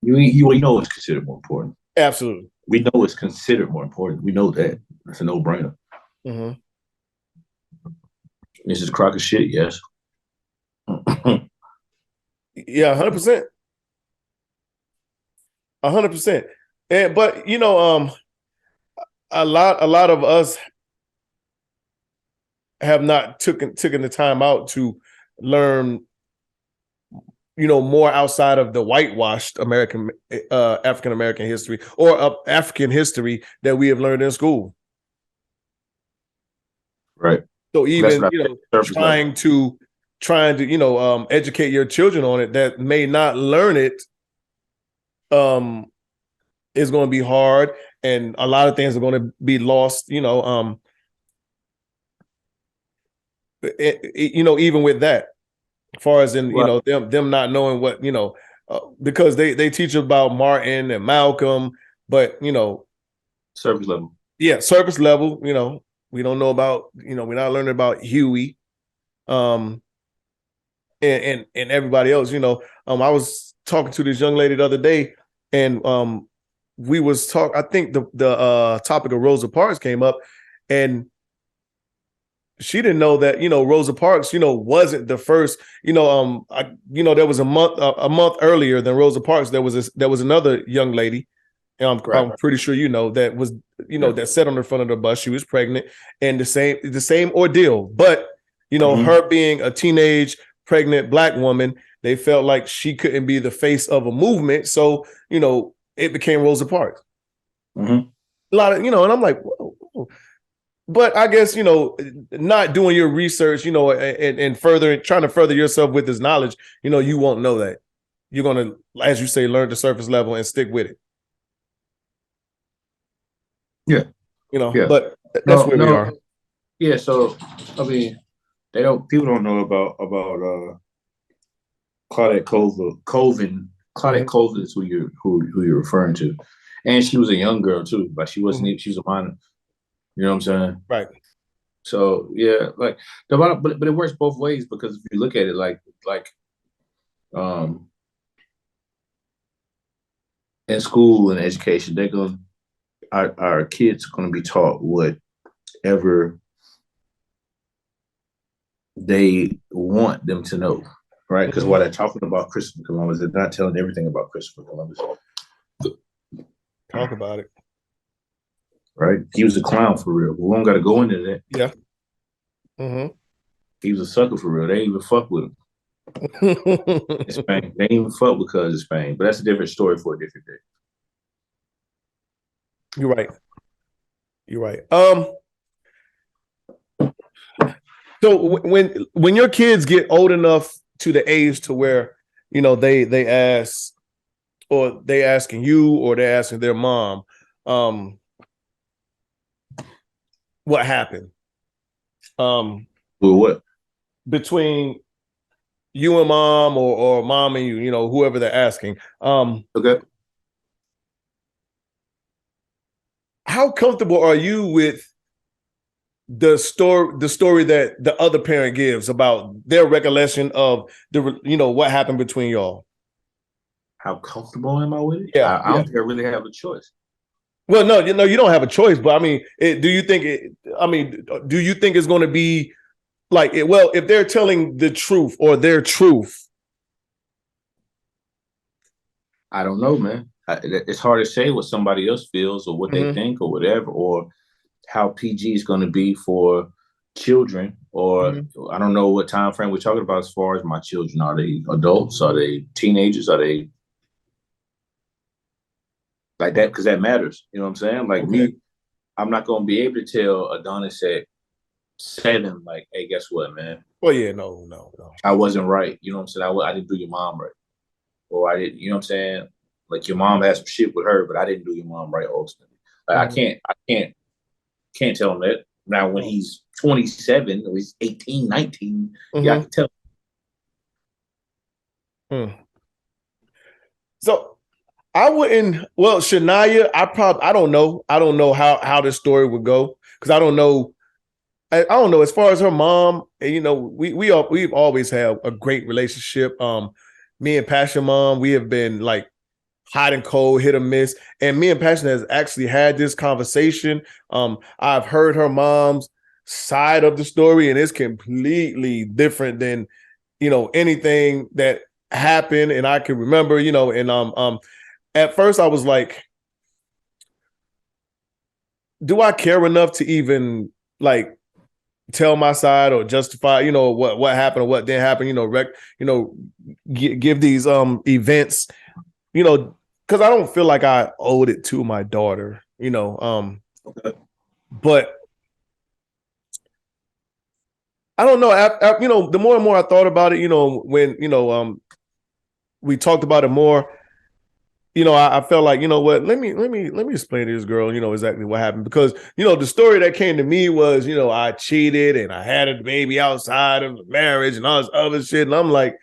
D: You know it's considered more important.
C: Absolutely.
D: We know it's considered more important. We know that. It's a no-brainer.
C: Mm-hmm.
D: This is a crock of shit, yes.
C: Yeah, 100%. 100%. But a lot of us have not taken the time out to learn, more outside of the whitewashed African American history or African history that we have learned in school.
D: Right.
C: So even trying to educate your children on it that may not learn it is going to be hard, and a lot of things are going to be lost. Even with that, as far as in them not knowing what because they teach about Martin and Malcolm, but
D: surface level.
C: Yeah, surface level. We don't know about, we're not learning about Huey, and everybody else. I was talking to this young lady the other day, and we was talking. I think the topic of Rosa Parks came up, and she didn't know that Rosa Parks wasn't the first. There was a month earlier than Rosa Parks. There was another young lady. I'm pretty sure that was that sat on the front of the bus. She was pregnant, and the same ordeal. But her being a teenage pregnant Black woman, they felt like she couldn't be the face of a movement, so it became Rosa Parks. A lot of and I'm like, whoa. But I guess not doing your research, and trying to further yourself with this knowledge, you won't know that. You're gonna, as you say, learn the surface level and stick with it.
D: Yeah.
C: But that's where we are.
D: Yeah, so I mean, people don't know about Claudette Colvin. Claudette Colvin is who you're referring to. And she was a young girl too. Like she wasn't even, she was a minor. You know what I'm saying?
C: Right.
D: So yeah, but it works both ways, because if you look at it in school and education, our kids are gonna be taught whatever they want them to know, right? Because while they're talking about Christopher Columbus, they're not telling everything about Christopher Columbus.
C: Talk about it.
D: Right? He was a clown for real. We don't got to go into that.
C: Yeah.
D: He was a sucker for real. They ain't even fuck with him. In Spain. They ain't even fuck because of Spain. But that's a different story for a different day.
C: You're right. So when your kids get old enough to the age to where they ask, or they asking you, or they're asking their mom, what happened?
D: What?
C: Between you and mom, or mom and you, whoever they're asking.
D: Okay.
C: How comfortable are you with the story that the other parent gives about their recollection of what happened between y'all?
D: How comfortable am I with it?
C: Yeah,
D: I don't think I really have a choice.
C: Well, no, you don't have a choice, but I mean, do you think it's going to be like it? Well, if they're telling the truth or their truth,
D: I don't know, man. It's hard to say what somebody else feels, or what they think, or whatever, or how PG is going to be for children, or I don't know what time frame we're talking about as far as my children. Are they adults? Are they teenagers? Are they like that? Because that matters. You know what I'm saying? Like me, I'm not going to be able to tell Adonis at 7, like, hey, guess what, man?
C: Well, yeah, no.
D: I wasn't right. You know what I'm saying? I didn't do your mom right. Or I didn't, you know what I'm saying? Like, your mom had some shit with her, but I didn't do your mom right ultimately. Like, I can't tell him that. Now, when he's 27 or he's 18, 19, yeah, I can tell him.
C: So I wouldn't. Well, Shania, I don't know. I don't know how this story would go, because I don't know. I don't know. As far as her mom, we've always had a great relationship. Me and Passion mom, we have been like hot and cold, hit or miss. And me and Passion has actually had this conversation. I've heard her mom's side of the story, and it's completely different than anything that happened. And I can remember, and at first I was like, do I care enough to even like tell my side or justify, what happened or what didn't happen, give these events, because I don't feel like I owed it to my daughter, but I don't know. The more and more I thought about it, when we talked about it more, I felt like, what, let me explain to this girl, exactly what happened, because, the story that came to me was, I cheated and I had a baby outside of the marriage and all this other shit. And I'm like,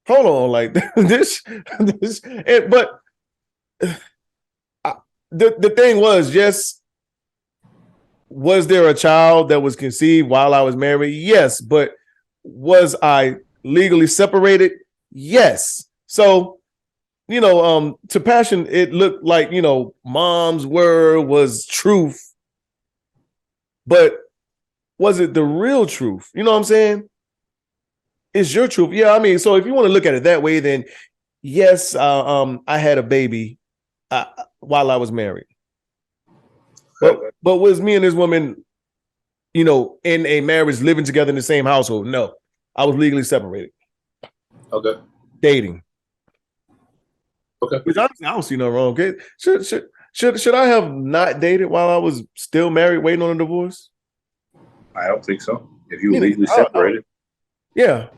C: hold on, like this, but the thing was just, Was there a child that was conceived while I was married? Yes. But was I legally separated? Yes. So, to Passion, it looked like, mom's word was truth. But was it the real truth? You know what I'm saying? It's your truth. Yeah, I mean, so if you want to look at it that way, then yes, I had a baby while I was married. But was me and this woman, in a marriage, living together in the same household? No, I was legally separated.
D: Okay.
C: Dating.
D: Okay.
C: Which honestly, I don't see no wrong. Okay. Should I have not dated while I was still married, waiting on a divorce?
D: I don't think so. If you were legally separated.
C: Yeah.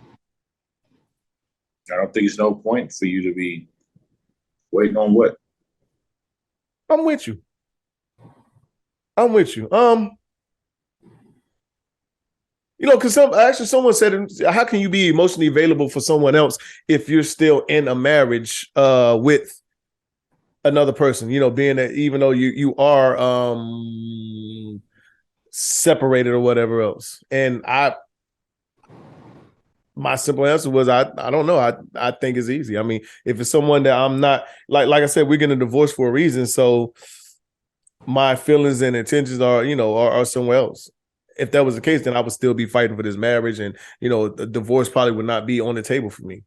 D: I don't think there's no point for you to be waiting on what?
C: I'm with you. Because someone said, how can you be emotionally available for someone else if you're still in a marriage with another person? Being that even though you are separated or whatever else. And my simple answer was I don't know. I think it's easy. I mean, if it's someone that I'm not like I said, we're getting a divorce for a reason. So my feelings and intentions are somewhere else. If that was the case, then I would still be fighting for this marriage, and the divorce probably would not be on the table for me.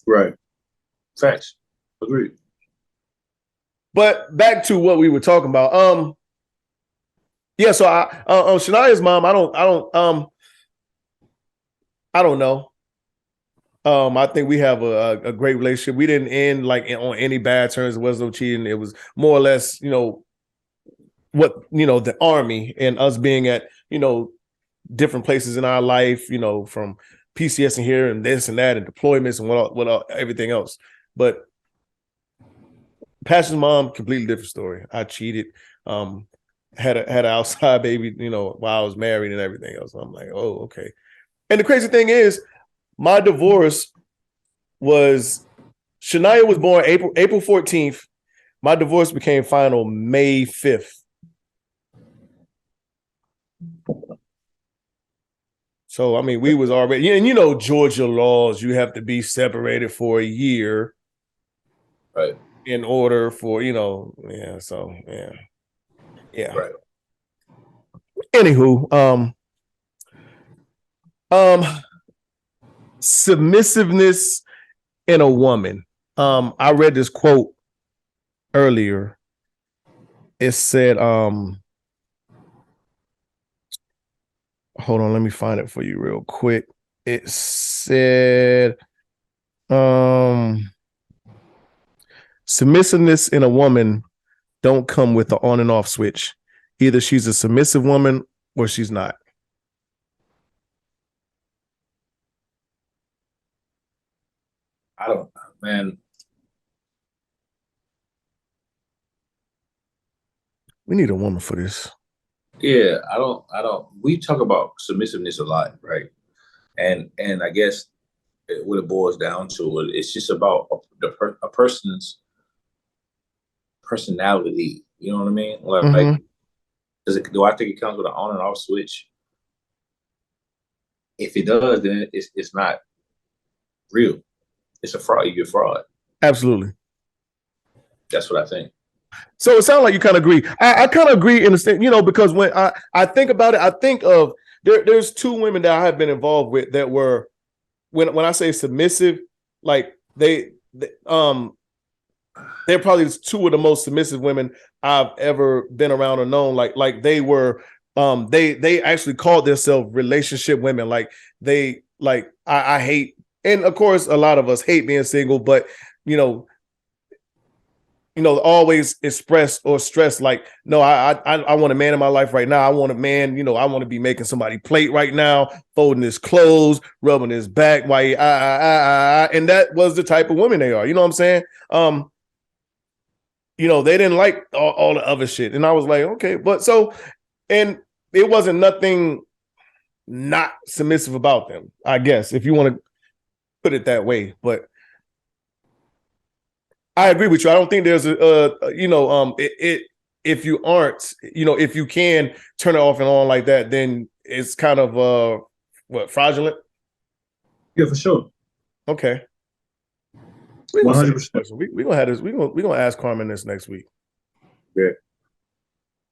D: Right. Facts. Agreed.
C: But back to what we were talking about. Yeah. So Shania's mom, I don't know. I think we have a great relationship. We didn't end on any bad terms. There was no cheating. It was more or less, the Army and us being at, different places in our life, from PCS and here and this and that and deployments and everything else. But Passion's mom, completely different story. I cheated, had an outside baby, while I was married and everything else. I'm like, oh, okay. And the crazy thing is, my divorce was, Shania was born April 14th. My divorce became final May 5th. So, I mean, we was already, and Georgia laws, you have to be separated for a year.
D: Right.
C: In order for, yeah. So, yeah. Yeah.
D: Right.
C: Anywho, submissiveness in a woman. I read this quote earlier. It said, hold on, let me find it for you real quick. It said, submissiveness in a woman don't come with the on and off switch. Either she's a submissive woman or she's not.
D: I don't know, man.
C: We need a woman for this.
D: Yeah, I don't. We talk about submissiveness a lot, right? And I guess what it boils down to, it's just about a person's personality. You know what I mean? Like, do I think it comes with an on and off switch? If it does, then it's not real. It's a fraud. You're a fraud.
C: Absolutely.
D: That's what I think.
C: So it sounds like you kind of agree. I kind of agree in the sense, because when I think about it, I think of there's two women that I have been involved with that were, when I say submissive, like they're probably two of the most submissive women I've ever been around or known. Like they were, they actually called themselves relationship women. I hate, and of course a lot of us hate being single, but always express or stress like, no, I want a man in my life right now. I want a man, I want to be making somebody plate right now, folding his clothes, rubbing his back while he, and that was the type of women they are. You know what I'm saying? They didn't like all the other shit. And I was like, okay, but so, and it wasn't nothing not submissive about them, I guess, if you want to put it that way. But I agree with you. I don't think there's if you aren't, if you can turn it off and on like that, then it's kind of fraudulent?
D: Yeah, for sure.
C: Okay.
D: 100%.
C: We're gonna have this. We're gonna ask Carmen this next week.
D: Yeah.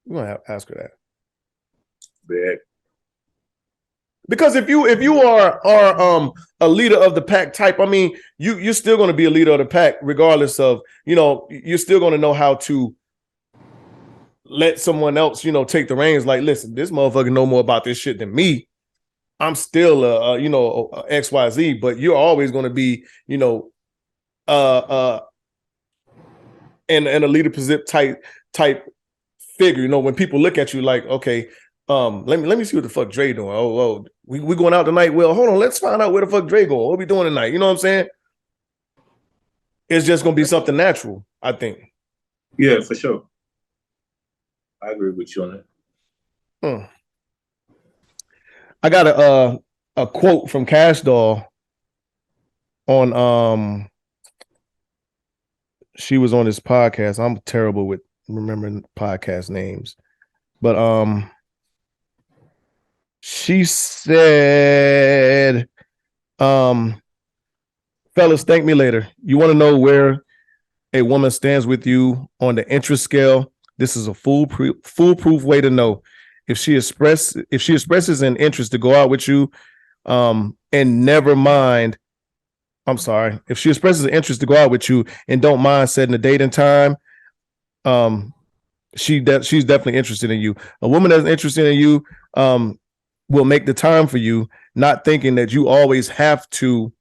C: We're gonna ask her that.
D: Yeah.
C: Because if you are a leader of the pack type, I mean, you're still going to be a leader of the pack, regardless of, you're still going to know how to let someone else, take the reins. Like, listen, this motherfucker know more about this shit than me. I'm still a XYZ, but you're always going to be, in a leader type figure. When people look at you like, okay, let me see what the fuck Dre doing. Oh, we going out tonight. Well, hold on, let's find out where the fuck Dre going. What we doing tonight? You know what I'm saying? It's just gonna be something natural, I think.
D: Yeah, for sure. I agree with you on that.
C: I got a quote from Cash Doll on she was on this podcast. I'm terrible with remembering podcast names, but she said, fellas, thank me later. You want to know where a woman stands with you on the interest scale? This is a foolproof way to know. If she expresses an interest to go out with you, and never mind. I'm sorry. If she expresses an interest to go out with you and don't mind setting a date and time, she's definitely interested in you. A woman that's interested in you, will make the time for you, not thinking that you always have to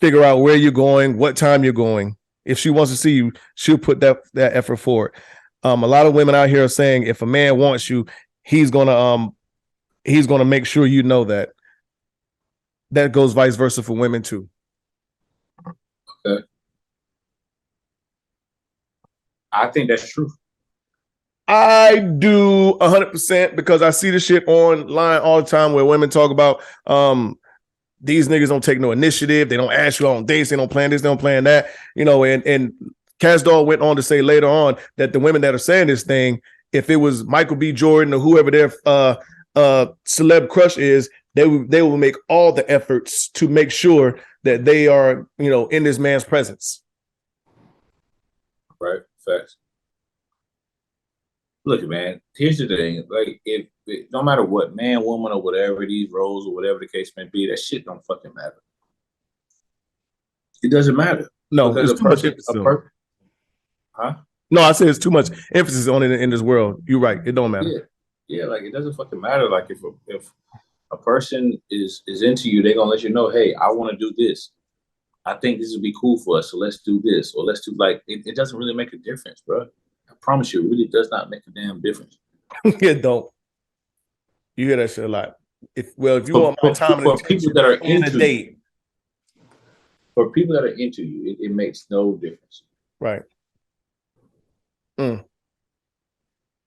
C: figure out where you're going, what time you're going. If she wants to see you, she'll put that effort forward. A lot of women out here are saying if a man wants you, he's gonna make sure you know that. That goes vice versa for women too.
D: Okay. I think that's true.
C: I do 100% because I see the shit online all the time where women talk about these niggas don't take no initiative. They don't ask you on dates. They don't plan this. They don't plan that. And Cass Doll went on to say later on that the women that are saying this thing, if it was Michael B. Jordan or whoever their celeb crush is, they will make all the efforts to make sure that they are, in this man's presence.
D: Right. Facts. Look, man, here's the thing. Like, if no matter what, man, woman, or whatever, these roles or whatever the case may be, that shit don't fucking matter. It doesn't matter.
C: No, there's too much emphasis.
D: Huh?
C: No, I said it's too much emphasis on it in this world. You're right. It don't matter.
D: Yeah, like it doesn't fucking matter. Like if a person is into you, they're gonna let you know, hey, I want to do this. I think this would be cool for us, so let's do this, or let's do it doesn't really make a difference, bro. I promise you, it really does not make a damn difference.
C: It don't. You hear that shit a lot. If you want my time
D: for people that are into
C: a date,
D: for people that are into you, it makes no difference.
C: Right. I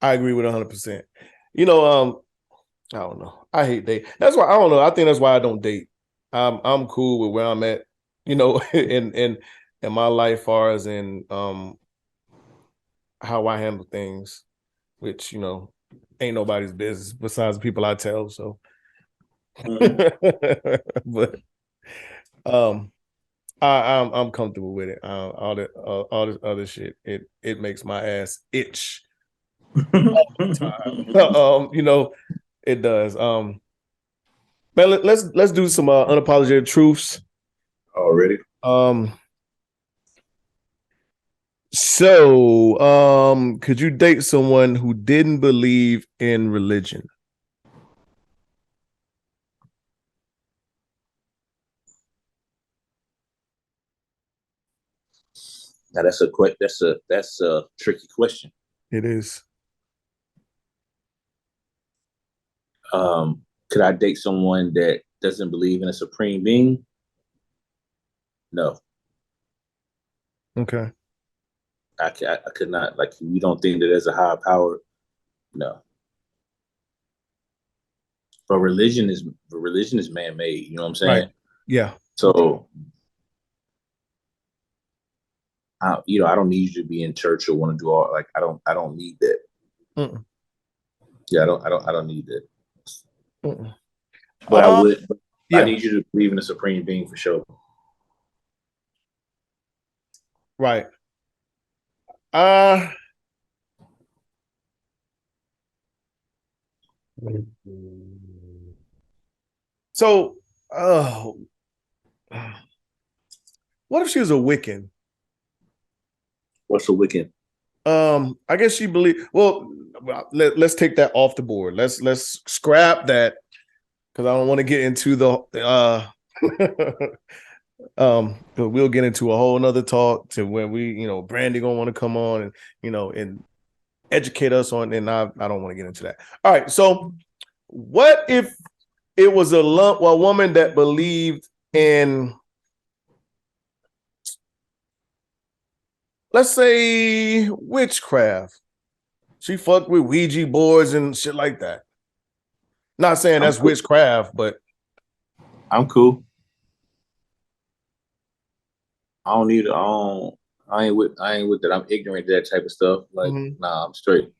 C: agree with 100%. I don't know. I hate dating. That's why I don't know. I think that's why I don't date. I'm cool with where I'm at, in my life, far as in how I handle things, which ain't nobody's business besides the people I tell. So, but I'm comfortable with it. All this other shit, it makes my ass itch all the time. It does. Man, let's do some unapologetic truths.
D: Already.
C: So, could you date someone who didn't believe in religion?
D: Now that's a tricky question.
C: It is.
D: Could I date someone that doesn't believe in a supreme being? No.
C: Okay.
D: I could not. Like, you don't think that there's a higher power? No. But religion is man-made. You know what I'm saying?
C: Right. Yeah.
D: So I don't need you to be in church or want to do all like I don't need that. Mm-mm. Yeah, I don't need that. Mm-mm. But I would. Yeah. I need you to believe in the supreme being for sure.
C: Right. So, what if she was a Wiccan?
D: What's a Wiccan?
C: I guess she believe. Well, let's take that off the board. Let's scrap that because I don't want to get into the. We'll get into a whole nother talk to when we, Brandy gonna want to come on and and educate us on. And I don't want to get into that. All right. So, what if it was a woman that believed in, let's say, witchcraft? She fucked with Ouija boards and shit like that. Not saying that's cool. Witchcraft, but
D: I'm cool. I don't need. I ain't with that. I'm ignorant to that type of stuff. Like, nah, I'm straight.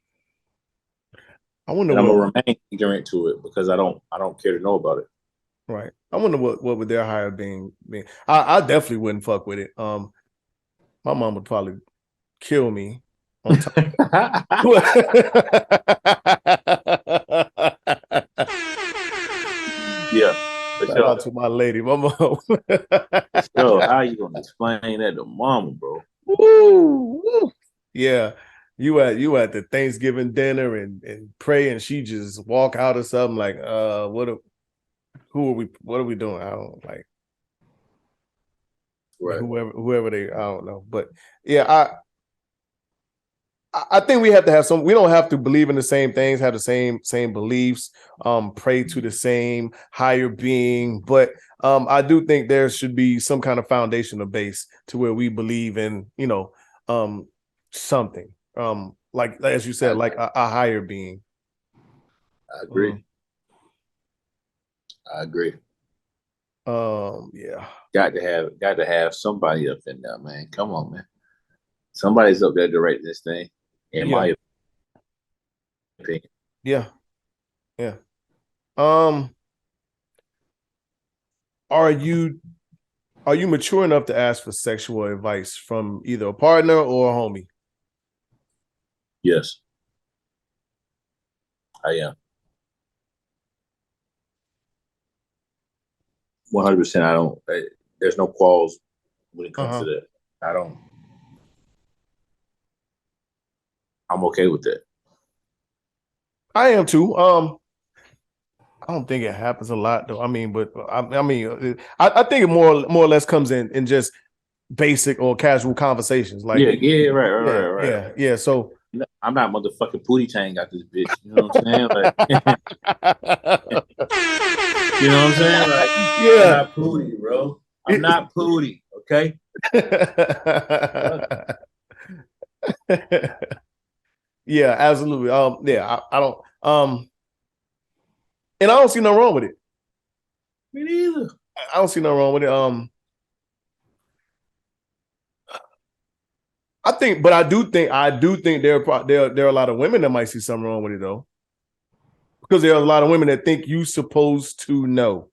C: I wonder.
D: I'm gonna remain ignorant to it because I don't care to know about it.
C: Right. I wonder what would their higher being be. I definitely wouldn't fuck with it. My mom would probably kill me on time.
D: Yeah.
C: Shout out to my lady, my mom.
D: So how you gonna explain that to mama, bro?
C: Woo. Yeah. You at the Thanksgiving dinner and pray, and she just walk out or something like, what are we doing? I don't like. Right. Whoever they, I don't know, but yeah, I think we have to have some. We don't have to believe in the same things, have the same beliefs, pray to the same higher being, but I do think there should be some kind of foundational base to where we believe in, something, like as you said, like a higher being.
D: I agree. I agree.
C: Yeah.
D: Got to have somebody up in there, man. Come on, man. Somebody's up there directing this thing. In my opinion.
C: Yeah. Yeah. Are you mature enough to ask for sexual advice from either a partner or a homie?
D: Yes. I am. 100%. There's no qualms when it comes to that. I'm okay with that.
C: I am too. I don't think it happens a lot though. I mean, I think it more or less comes in just basic or casual conversations. Like
D: right.
C: Yeah. So
D: I'm not motherfucking Pootie Tang got this bitch. You know what I'm saying? Like, you know what I'm saying? Like, I'm not Pootie, bro. I'm not Pootie. Okay.
C: Yeah, absolutely. I don't. And I don't see nothing wrong with it.
D: Me neither.
C: I don't see nothing wrong with it. I do think there are a lot of women that might see something wrong with it though, because there are a lot of women that think you're supposed to know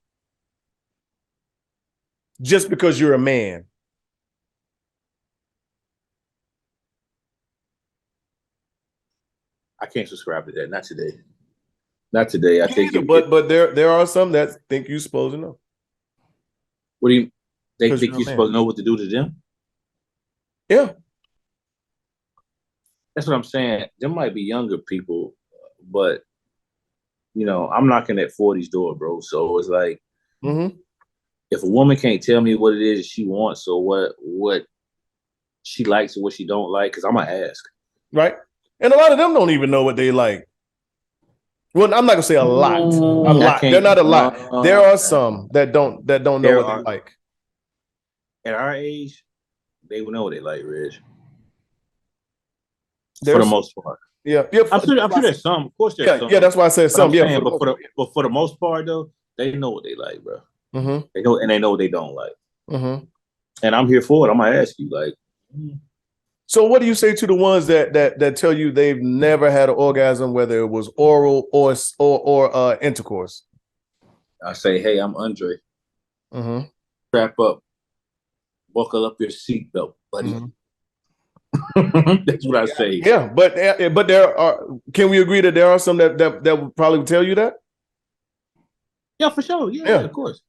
C: just because you're a man.
D: I can't subscribe to that. Not today. Not today. I think.
C: But there are some that think you're supposed to know.
D: What do you? They think you're supposed to know what to do to them?
C: Yeah.
D: That's what I'm saying. There might be younger people, but I'm knocking at 40's door, bro. So it's like, if a woman can't tell me what it is she wants or what she likes or what she don't like, because I'm gonna ask.
C: Right. And a lot of them don't even know what they like. Well, I'm not gonna say a lot. A lot. They're not a lot. There are some that don't know what they like.
D: At our age, they will know what they like, Reg. For the most part.
C: Yeah.
D: I'm sure there's some. Of course there's some.
C: Yeah, that's why I said some. Yeah.
D: But for the most part though, they know what they like, bro. They know what they don't like. And I'm here for it. I'm gonna ask you, like,
C: So what do you say to the ones that tell you they've never had an orgasm, whether it was oral or intercourse?
D: I say, hey, I'm Andre.
C: Mm-hmm.
D: Strap up, buckle up your seatbelt, buddy.
C: Mm-hmm.
D: That's what I say.
C: Yeah, but there are. Can we agree that there are some that would probably tell you that?
D: Yeah, for sure. Yeah, of course.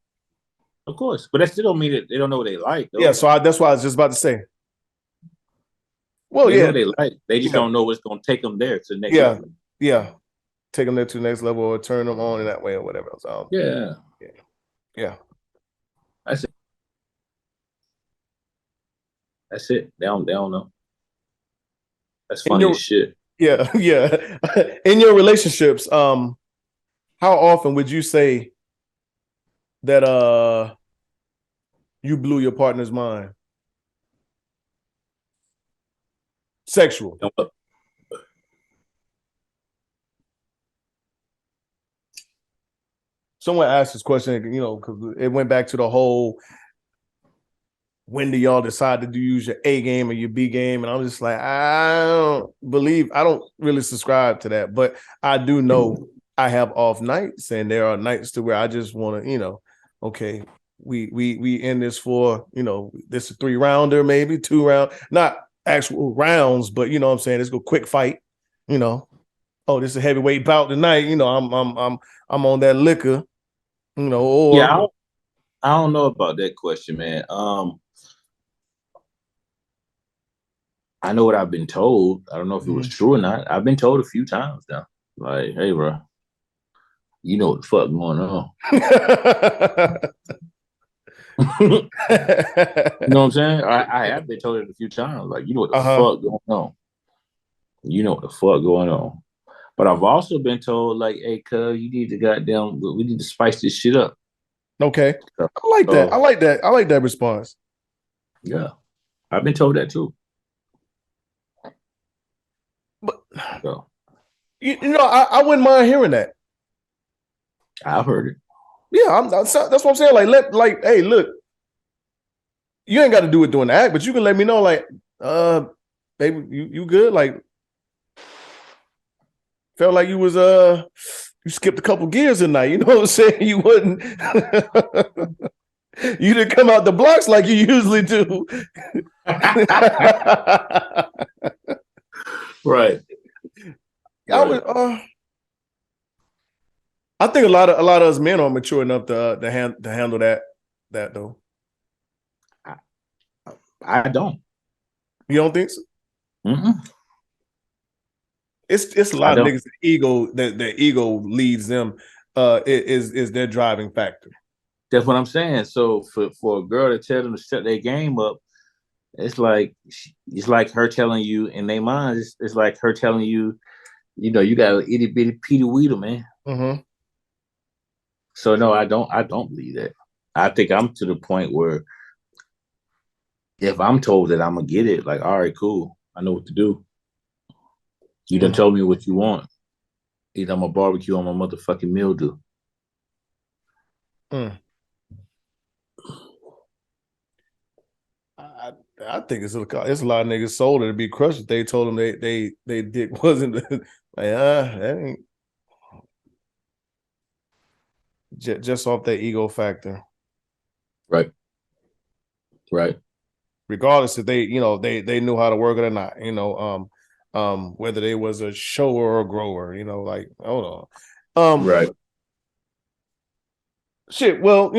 D: But that still don't mean that they don't know what they like, though.
C: Yeah, so that's what I was just about to say. Well,
D: they know what they like. They just don't know what's going to take them there to the next level.
C: Yeah, take them there to the next level or turn them on in that way or whatever else. Yeah.
D: That's it. They don't know. That's funny as shit.
C: Yeah. In your relationships, how often would you say that you blew your partner's mind? Sexual. Someone asked this question, because it went back to the whole, when do y'all decide to use your A game or your B game? And I'm just like, I don't really subscribe to that, but I do know I have off nights, and there are nights to where I just want to, okay, we in this for, this is a 3-rounder, maybe 2-round, not actual rounds, but you know what I'm saying, let's go quick fight, oh, this is a heavyweight bout tonight, I'm on that liquor, or
D: yeah, I don't know about that question, man. I know what I've been told. I don't know if it was true or not. I've been told a few times now, like, hey, bro, you know what the fuck going on. You know what I'm saying? I have been told it a few times, like, you know what the fuck going on. You know what the fuck going on. But I've also been told, like, hey, cuz, you need to we need to spice this shit up.
C: Okay. I like that. I like that response.
D: Yeah. I've been told that too.
C: But I wouldn't mind hearing that.
D: I've heard it.
C: Yeah, that's what I'm saying. Like, hey, look, you ain't got to do it during the act, but you can let me know, like, baby, you good? Like, felt like you was you skipped a couple gears tonight. You know what I'm saying? You wouldn't. You didn't come out the blocks like you usually do.
D: Right.
C: I think a lot of us men are mature enough to handle that though.
D: I don't.
C: You don't think so?
D: Mm-mm.
C: It's a lot of niggas. The ego leads them. Is their driving factor.
D: That's what I'm saying. So for a girl to tell them to shut their game up, it's like her telling you in their mind. It's like her telling you, you got an itty bitty Petey Weedle, man.
C: Mm-hmm.
D: So no, I don't believe that. I think I'm to the point where if I'm told that I'm gonna get it, like, all right, cool, I know what to do. You done told me what you want. Either I'm gonna barbecue on my motherfucking mildew.
C: I think it's a lot of niggas sold it to be crushed if they told them they dick wasn't like, that ain't just off that ego factor.
D: Right.
C: Regardless if they they knew how to work it or not, whether they was a shower or grower, like, hold on.
D: Right.
C: Shit, well,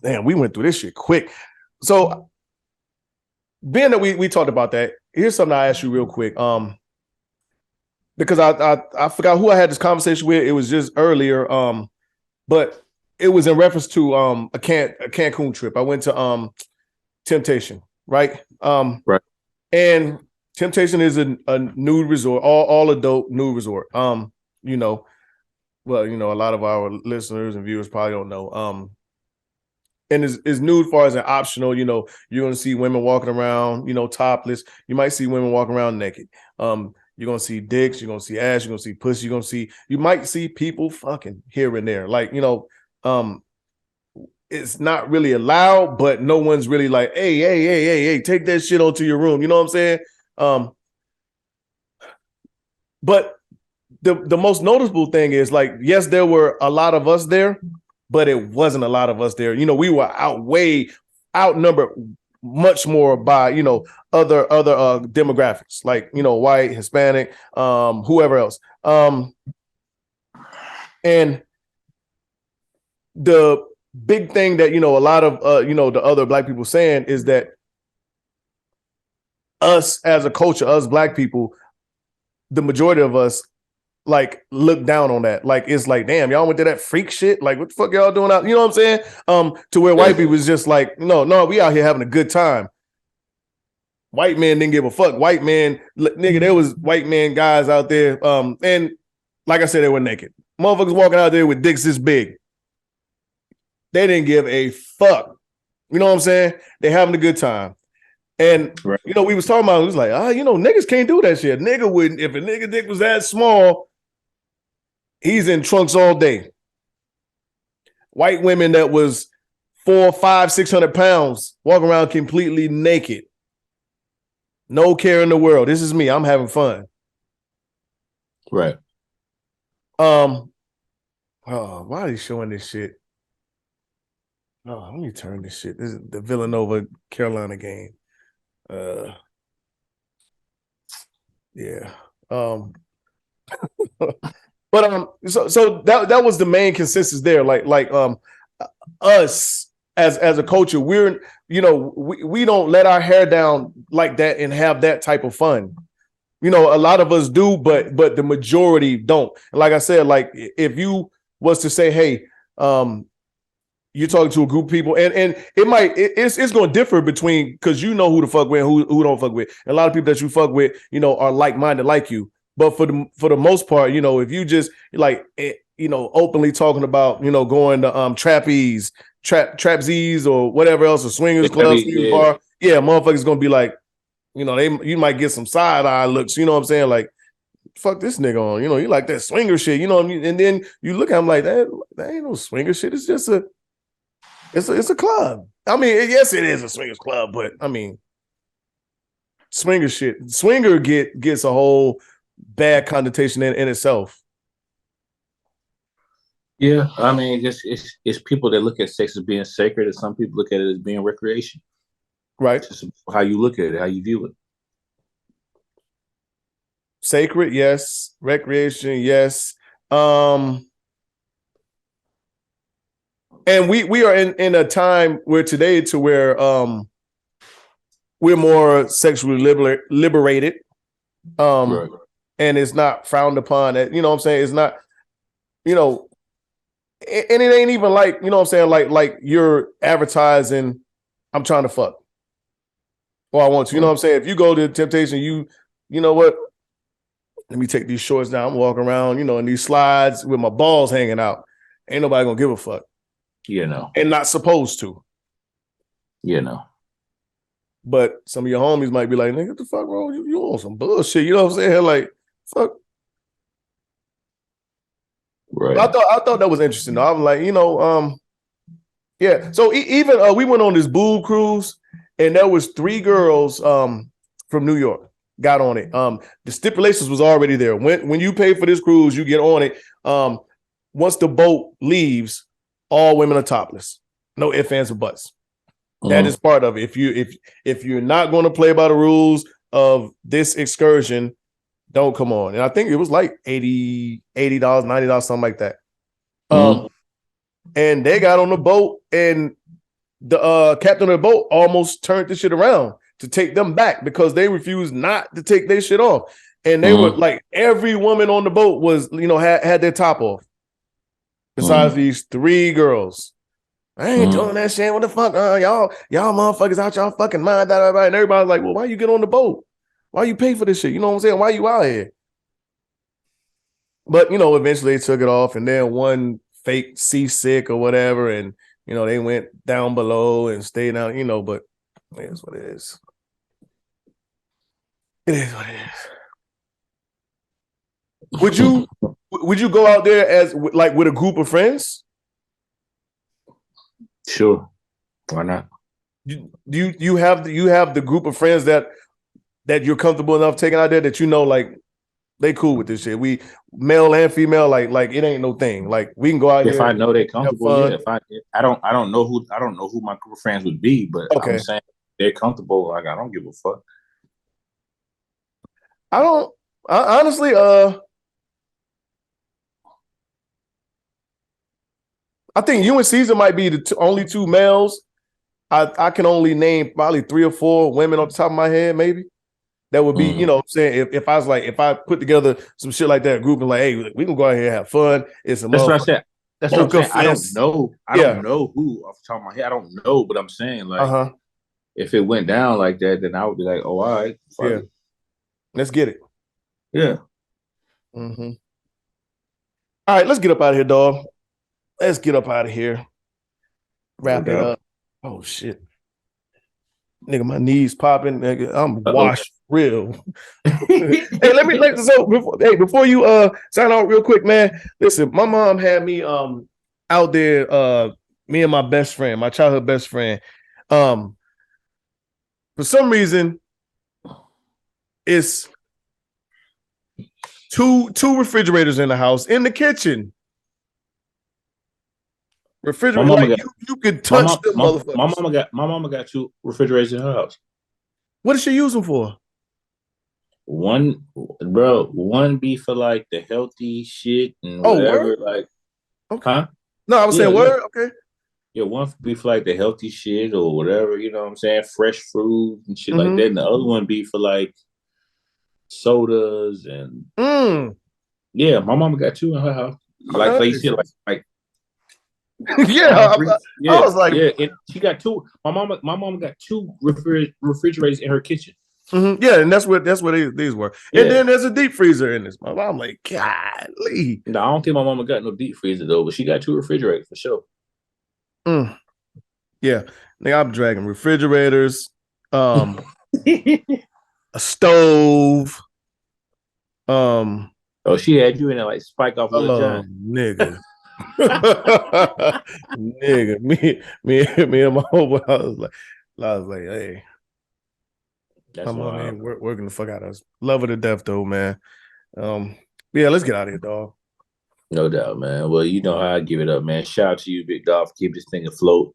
C: damn, we went through this shit quick. So being that we talked about that, here's something I asked you real quick. Because I forgot who I had this conversation with. It was just earlier. But it was in reference to a Cancun trip. I went to Temptation, right?
D: Right.
C: And Temptation is a nude resort, all adult nude resort. Well, a lot of our listeners and viewers probably don't know. And is nude far as an optional, you're going to see women walking around, topless. You might see women walking around naked. You're going to see dicks, you're going to see ass, you're going to see pussy, you might see people fucking here and there. Like, it's not really allowed, but no one's really like, hey, take that shit onto your room. You know what I'm saying? But the most noticeable thing is, like, yes, there were a lot of us there, but it wasn't a lot of us there. You know, we were outnumbered much more by, you know, other demographics, like, you know, white, Hispanic, whoever else. And the big thing that, you know, a lot of, you know, the other Black people saying is that us as a culture, us Black people, the majority of us, like, look down on that. Like, it's like, damn, y'all went to that freak shit. Like, what the fuck y'all doing out? You know what I'm saying? To where white people is just like, no, we out here having a good time. White men didn't give a fuck. White men, nigga, there was white men guys out there. And like I said, they were naked. Motherfuckers walking out there with dicks this big. They didn't give a fuck. You know what I'm saying? They having a good time. And, you know, we was talking about, it was like, you know, niggas can't do that shit. Nigga wouldn't, if a nigga dick was that small, he's in trunks all day. White women that was 400, 500, 600 pounds walking around completely naked. No care in the world. This is me. I'm having fun.
D: Right.
C: Why are they showing this shit? Oh, let me turn this shit. This is the Villanova Carolina game. Yeah. But so that was the main consensus there. Like us as a culture, we're, you know, we don't let our hair down like that and have that type of fun. You know, a lot of us do, but the majority don't. And like I said, like, if you was to say, hey, you're talking to a group of people, and it's going to differ between, because you know who to fuck with and who don't fuck with. And a lot of people that you fuck with, you know, are like-minded like you. But for the most part, you know, if you just, like, you know, openly talking about, you know, going to trapeze or whatever else, or swingers club, bar, motherfuckers gonna be like, you know, you might get some side eye looks. You know what I'm saying? Like, fuck this nigga on. You know, you like that swinger shit. You know, and then you look at him like, that ain't no swinger shit. It's just it's a club. I mean, yes, it is a swingers club, but I mean, swinger shit. Swinger gets a whole bad connotation in itself.
D: Yeah, I mean, it's people that look at sex as being sacred, and some people look at it as being recreation.
C: Right.
D: Just how you look at it, how you view it.
C: Sacred, yes. Recreation, yes. And we are in a time where today to where we're more sexually liberated. Right. And it's not frowned upon. You know what I'm saying? It's not, you know, and it ain't even like, you know what I'm saying, like you're advertising, I'm trying to fuck. Or I want to. You know what I'm saying? If you go to Temptation, you know what? Let me take these shorts down. I'm walking around, you know, in these slides with my balls hanging out. Ain't nobody gonna give a fuck.
D: You know.
C: And not supposed to.
D: You know.
C: But some of your homies might be like, nigga, what the fuck, bro? You on some bullshit. You know what I'm saying? Like, fuck.
D: Right.
C: I thought that was interesting, though. I was like, you know, yeah. So even we went on this boob cruise, and there was 3 girls from New York got on it. The stipulations was already there. When you pay for this cruise, you get on it. Once the boat leaves, all women are topless. No ifs, ands, or buts. That is part of it. If you're not going to play by the rules of this excursion, don't come on. And I think it was like $80, $90, something like that. And they got on the boat, and the captain of the boat almost turned the shit around to take them back because they refused not to take their shit off. And they were like, every woman on the boat was, you know, had their top off. Besides these 3 girls. I ain't doing that shit. What the fuck? Y'all motherfuckers out y'all fucking mind. And everybody's like, well, why you get on the boat? Why you pay for this shit? You know what I'm saying? Why you out here? But, you know, eventually they took it off, and then one fake seasick or whatever, and, you know, they went down below and stayed down, you know, but it is what it is. It is what it is. Would you go out there as like with a group of friends?
D: Sure. Why not?
C: You have the group of friends that that you're comfortable enough taking out there that you know, like, they cool with this shit. We male and female, like it ain't no thing. Like, we can go out
D: if
C: here.
D: I know they're comfortable,
C: yeah.
D: If I don't know who my friends would be, but
C: okay.
D: I'm saying they're comfortable. Like, I don't give a fuck.
C: Honestly, I think you and Caesar might be the only two males. I can only name probably 3 or 4 women on the top of my head, maybe. That would be, you know what I'm saying? If I was like, if I put together some shit like that, group and like, hey, we can go out here and have fun. It's a
D: That's what I said. That's what I'm saying. I don't know. I don't know who off the top of my head. I don't know, but I'm saying, like, if it went down like that, then I would be like, oh, all right.
C: Yeah. Let's get it.
D: Yeah.
C: Mm-hmm. All right, let's get up out of here, dog. Let's get up out of here. Wrap it up. Oh, shit. Nigga, my knees popping. Nigga, I'm washed real. Before you sign out real quick, man. Listen, my mom had me out there, me and my best friend, my childhood best friend. For some reason, it's two refrigerators in the house, in the kitchen. Refrigerator, like you could touch them motherfuckers.
D: My mama got 2 refrigerators in her house.
C: What does she use them for?
D: One be for like the healthy shit and whatever.
C: Word?
D: Like,
C: okay. Huh? No, I was saying word. Okay.
D: Yeah, one be for like the healthy shit or whatever, you know what I'm saying? Fresh fruit and shit like that. And the other one be for like sodas and yeah, my mama got 2 in her house. Like you said, like
C: I was like,
D: and she got 2. My mama got 2 refrigerators in her kitchen.
C: Yeah, and that's what these were. Yeah. And then there's a deep freezer in this. I'm like, golly.
D: No, I don't think my mama got no deep freezer though, but she got 2 refrigerators for sure.
C: Yeah, nigga, I'm dragging refrigerators, a stove.
D: Oh, she had you in there like Spike off Lil Jon.
C: Nigga. Nigga, me and my whole I was like, hey.
D: That's
C: my mom ain't working the fuck out of us. Love her to death though, man. Yeah, let's get out of here, dog.
D: No doubt, man. Well, you know how I give it up, man. Shout out to you, Big Dog, for keep this thing afloat.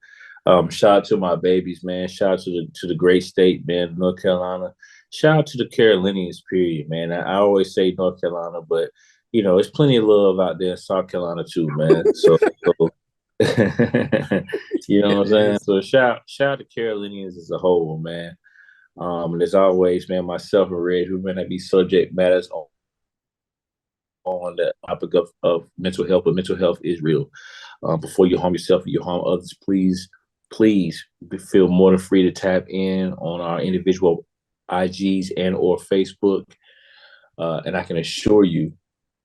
D: Shout out to my babies, man. Shout out to the great state, man, North Carolina. Shout out to the Carolinians, period, man. I always say North Carolina, but you know, there's plenty of love out there in South Carolina too, man. So you know what I'm saying? So shout out to Carolinians as a whole, man. And as always, man, myself and Red, who may not be subject matters on the topic of mental health, but mental health is real. Before you harm yourself or you harm others, please feel more than free to tap in on our individual IGs and or Facebook. And I can assure you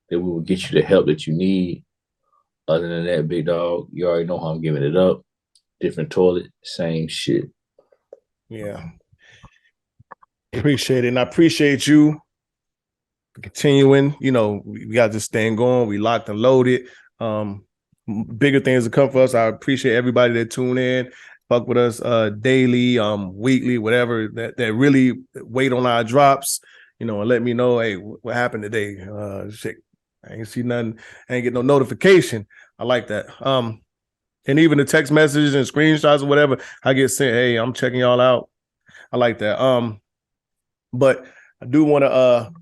D: that we will get you the help that you need. Other than that, Big Dog, you already know how I'm giving it up. Different toilet, same shit.
C: Yeah. Appreciate it. And I appreciate you continuing. You know, we got this thing going. We locked and loaded. Bigger things to come for us. I appreciate everybody that tune in, fuck with us daily, weekly, whatever, that really wait on our drops, you know, and let me know, hey, what happened today? Shit, I ain't see nothing. I ain't get no notification. I like that. And even the text messages and screenshots or whatever I get sent, hey, I'm checking y'all out. I like that. But I do want to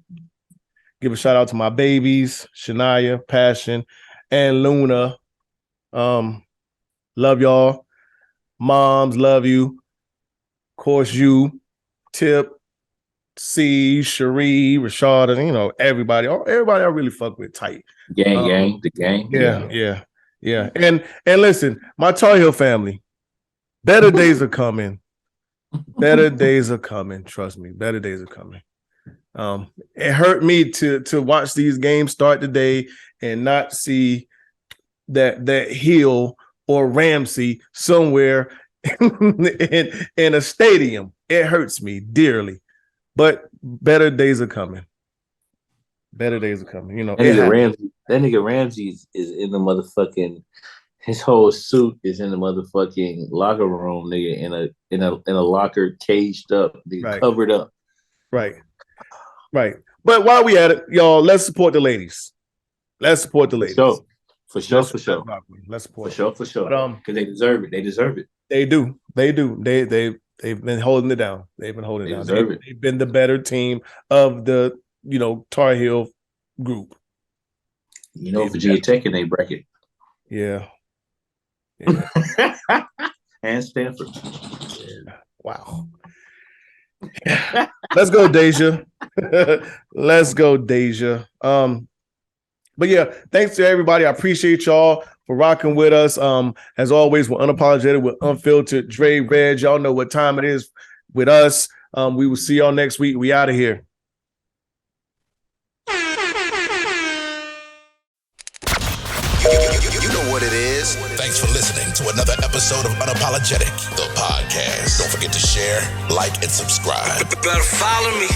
C: give a shout out to my babies, Shania, Passion, and Luna. Love y'all. Moms, love you. Of course, you, Tip, C, Cherie, Rashad, and you know, everybody I really fuck with tight.
D: The gang.
C: Yeah. And listen, my Tar Heel family, better days are coming. Better days are coming. Trust me, better days are coming. It hurt me to watch these games start today and not see that Hill or Ramsey somewhere in a stadium. It hurts me dearly, but better days are coming. Better days are coming. You know,
D: that nigga Ramsey is in the motherfucking. His whole suit is in the motherfucking locker room, nigga, in a locker, caged up, nigga, right. Covered up.
C: Right. But while we at it, y'all, let's support the ladies. For sure.
D: Let's support for sure. Because they deserve it. They do.
C: They've been holding it down. They've been the better team of the Tar Heel group.
D: Virginia Tech in a bracket.
C: Yeah.
D: And Stanford.
C: Yeah. Wow. Let's go, Deja. But yeah, thanks to everybody. I appreciate y'all for rocking with us. As always, we're unapologetic, we're unfiltered. Dre, Reg, y'all know what time it is with us. We will see y'all next week. We out of here.
B: You know what it is. Thanks for listening to another episode of Unapologetic, the podcast. Don't forget to share, like, and subscribe.
A: Better follow me.